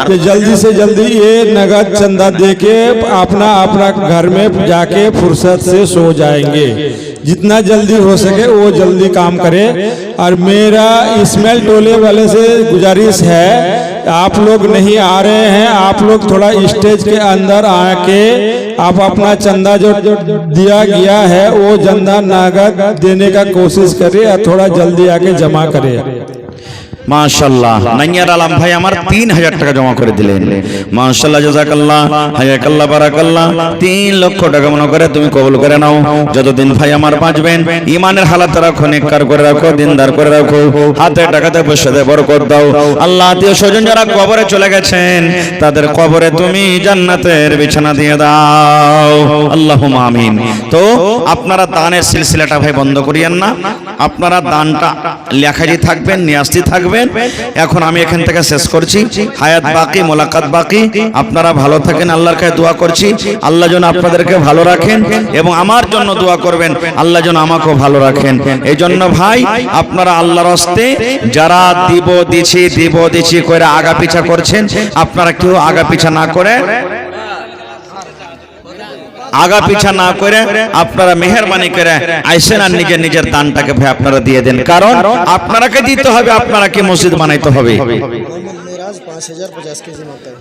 कि जल्दी से जल्दी ये नगद चंदा दे के अपना अपना घर में जाके फुर्सत से सो जाएंगे। जितना जल्दी हो सके वो जल्दी काम करे। और मेरा इस्माइल टोले वाले से गुजारिश है, आप लोग नहीं आ रहे हैं, आप लोग थोड़ा स्टेज के अंदर आके आप अपना चंदा जो दिया गया है वो चंदा नगद देने का कोशिश करें और थोड़ा जल्दी आके जमा करें। মাশাআল্লাহ, নাইয়ার আলম ভাই আমার 3000 টাকা জমা করে দিলেন। মাশাআল্লাহ, জাযাকাল্লাহ, হায়াকাল্লাহ, বারাকাল্লাহ। 3 লক্ষ টাকা মনে করে তুমি কবুল করে নাও। যতদিন ভাই আমার বাঁচবেন ঈমানের হালাত রাখো, নেককার করে রাখো, দিনদার করে রাখো, হাতে টাকাতে পয়সাতে বরকত দাও। আল্লাহ, আত্মীয় স্বজন যারা কবরে চলে গেছেন তাদের কবরে তুমি জান্নাতের বিছানা দিয়ে দাও। আল্লাহুম্মা আমিন। তো আপনারা দানের সিলসিলাটা ভাই বন্ধ করিয়েন না। আপনারা দানটা লেখাই থাকবেন, নিয়ে আসতে থাকবেন। এখন আমি এখান থেকে শেষ করছি। হায়াত বাকি, মোলাকাত বাকি। আপনারা ভালো থাকেন, আল্লাহর কাছে দোয়া করছি আল্লাহ যেন আপনাদেরকে ভালো রাখেন, এবং আমার জন্য দোয়া করবেন আল্লাহ যেন আমাকেও ভালো রাখেন। এই জন্য ভাই আপনারা আল্লাহর হস্তে যারা দিব দিছি করে আগা পিছা করছেন, আপনারা কেউ আগা পিছা না করে আপনারা মেহেরবানি করে আইসেন আর নিজের নিজের দানটাকে ভাই আপনারা দিয়ে দেন। কারণ আপনারাকে দিতে হবে, আপনারাকে মসজিদ বানাইতে হবে।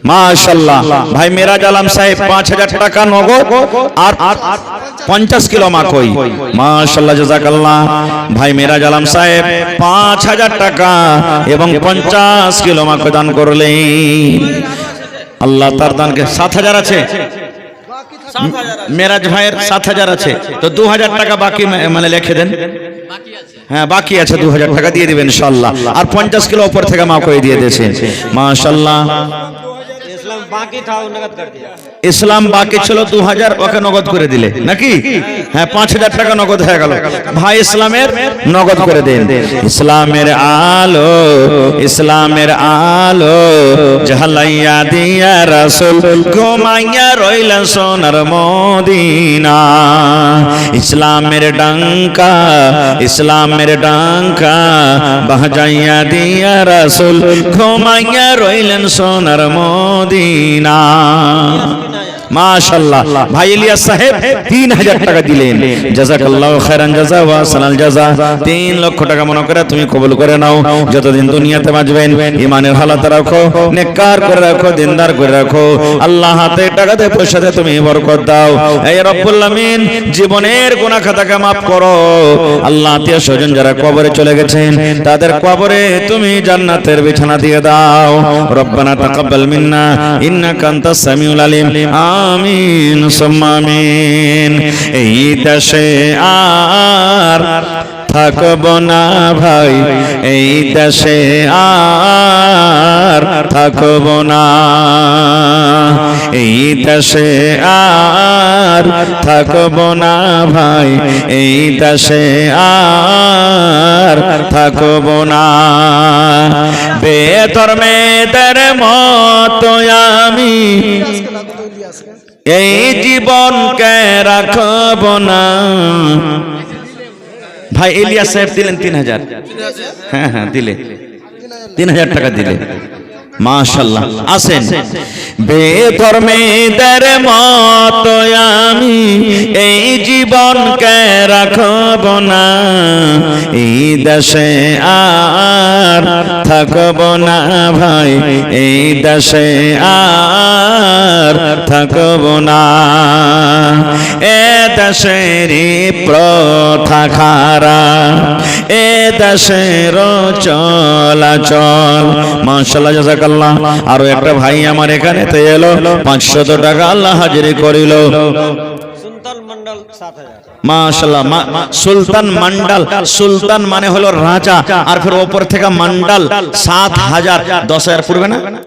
মাশাআল্লাহ, ভাই মেরাজ আলম সাহেব 5000 টাকা নগদ আর 50 কিলো মাকই। মাশাআল্লাহ, জাযাকাল্লাহ। ভাই মেরাজ আলম সাহেব 5000 টাকা এবং 50 কিলো মাকই দান করলেন। আল্লাহ তার দানকে 7000 আছে। মেরাজ ভাইয়ের 7000 আছে, তো 2000 টাকা বাকি মানে লিখে দেন। হ্যাঁ, বাকি আছে 2000 টাকা দিয়ে দিবেন ইনশাআল্লাহ। আর 50 কিলো উপর থেকে মা করে দিয়ে দিয়েছেন। মাশাআল্লাহ। ইসলাম বাকি ছিল 2000, ওকে নগদ করে দিলে নাকি? হ্যাঁ, 5000 টাকা নগদ হয়ে গেল। ভাই ইসলামের নগদ করে দেন। ইসলামের আলো জ্বালাইয়া দিয়া রাসূল ঘুমাইয়া রইলেন সোনার মদিনা। ইসলামের ডাঙ্কা বাজাইয়া দিয়া রাসূল ঘুমাইয়া রইলেন সোনার মদিনা। মাশাআল্লাহ, ভাই ইলিয়াস সাহেব 3000 টাকা দিলেন। জাযাকাল্লাহু খাইরান জাযা ওয়া সানাল জাযা। 3 লক্ষ টাকা মনে করে তুমি কবুল করে নাও। যতদিন দুনিয়াতে বাঁচবেন ঈমানের হালাত রাখো, নেককার করে রাখো, দিনদার করে রাখো। আল্লাহ হাতে টাকাতে পয়সাতে তুমি বরকত দাও। এই রব্বুল আমিন জীবনের গুনাহ খাতাকে maaf করো। আল্লাহ, আত্মীয় স্বজন যারা কবরে চলে গেছেন তাদের কবরে তুমি জান্নাতের বিছানা দিয়ে দাও। রব্বানা তাকাব্বাল মিন্না ইন্নাকা আনতাস সামিউল আলিম। আমিন সুম্মা আমিন। এই দেশে আর থাকবো না ভাই, এই দেশে আর থাকবো না, এই দেশে আর থাকবো না ভাই, এই দেশে আর থাকবো না। বেধর্মেদের মতো আমি এই জীবনকে রাখব না। ভাই ইলিয়াস সাহেব দিলেন 3000। হ্যাঁ দিলে 3000 টাকা দিলে। মাশাআল্লাহ। আসেন, বেধর্মীদের মতো আমি এই জীবনকে রাখব না, এই দেশে আর থাকব না ভাই, এই দেশে আর থাকব না। এ দেশেরই প্রথা খারাপ, এ দেশের চলাচল। মাশাআল্লাহ, জাযাকাল্লাহ। আরো একটা ভাই আমার এখানে তো এলো, 500 টাকা আল্লাহ হাজিরি করিল। মাশাআল্লাহ, সুলতান মন্ডল। সুলতান মানে হলো রাজা, আর ফির ওপর থেকে মন্ডল, 7000, 10,000 পড়বে না?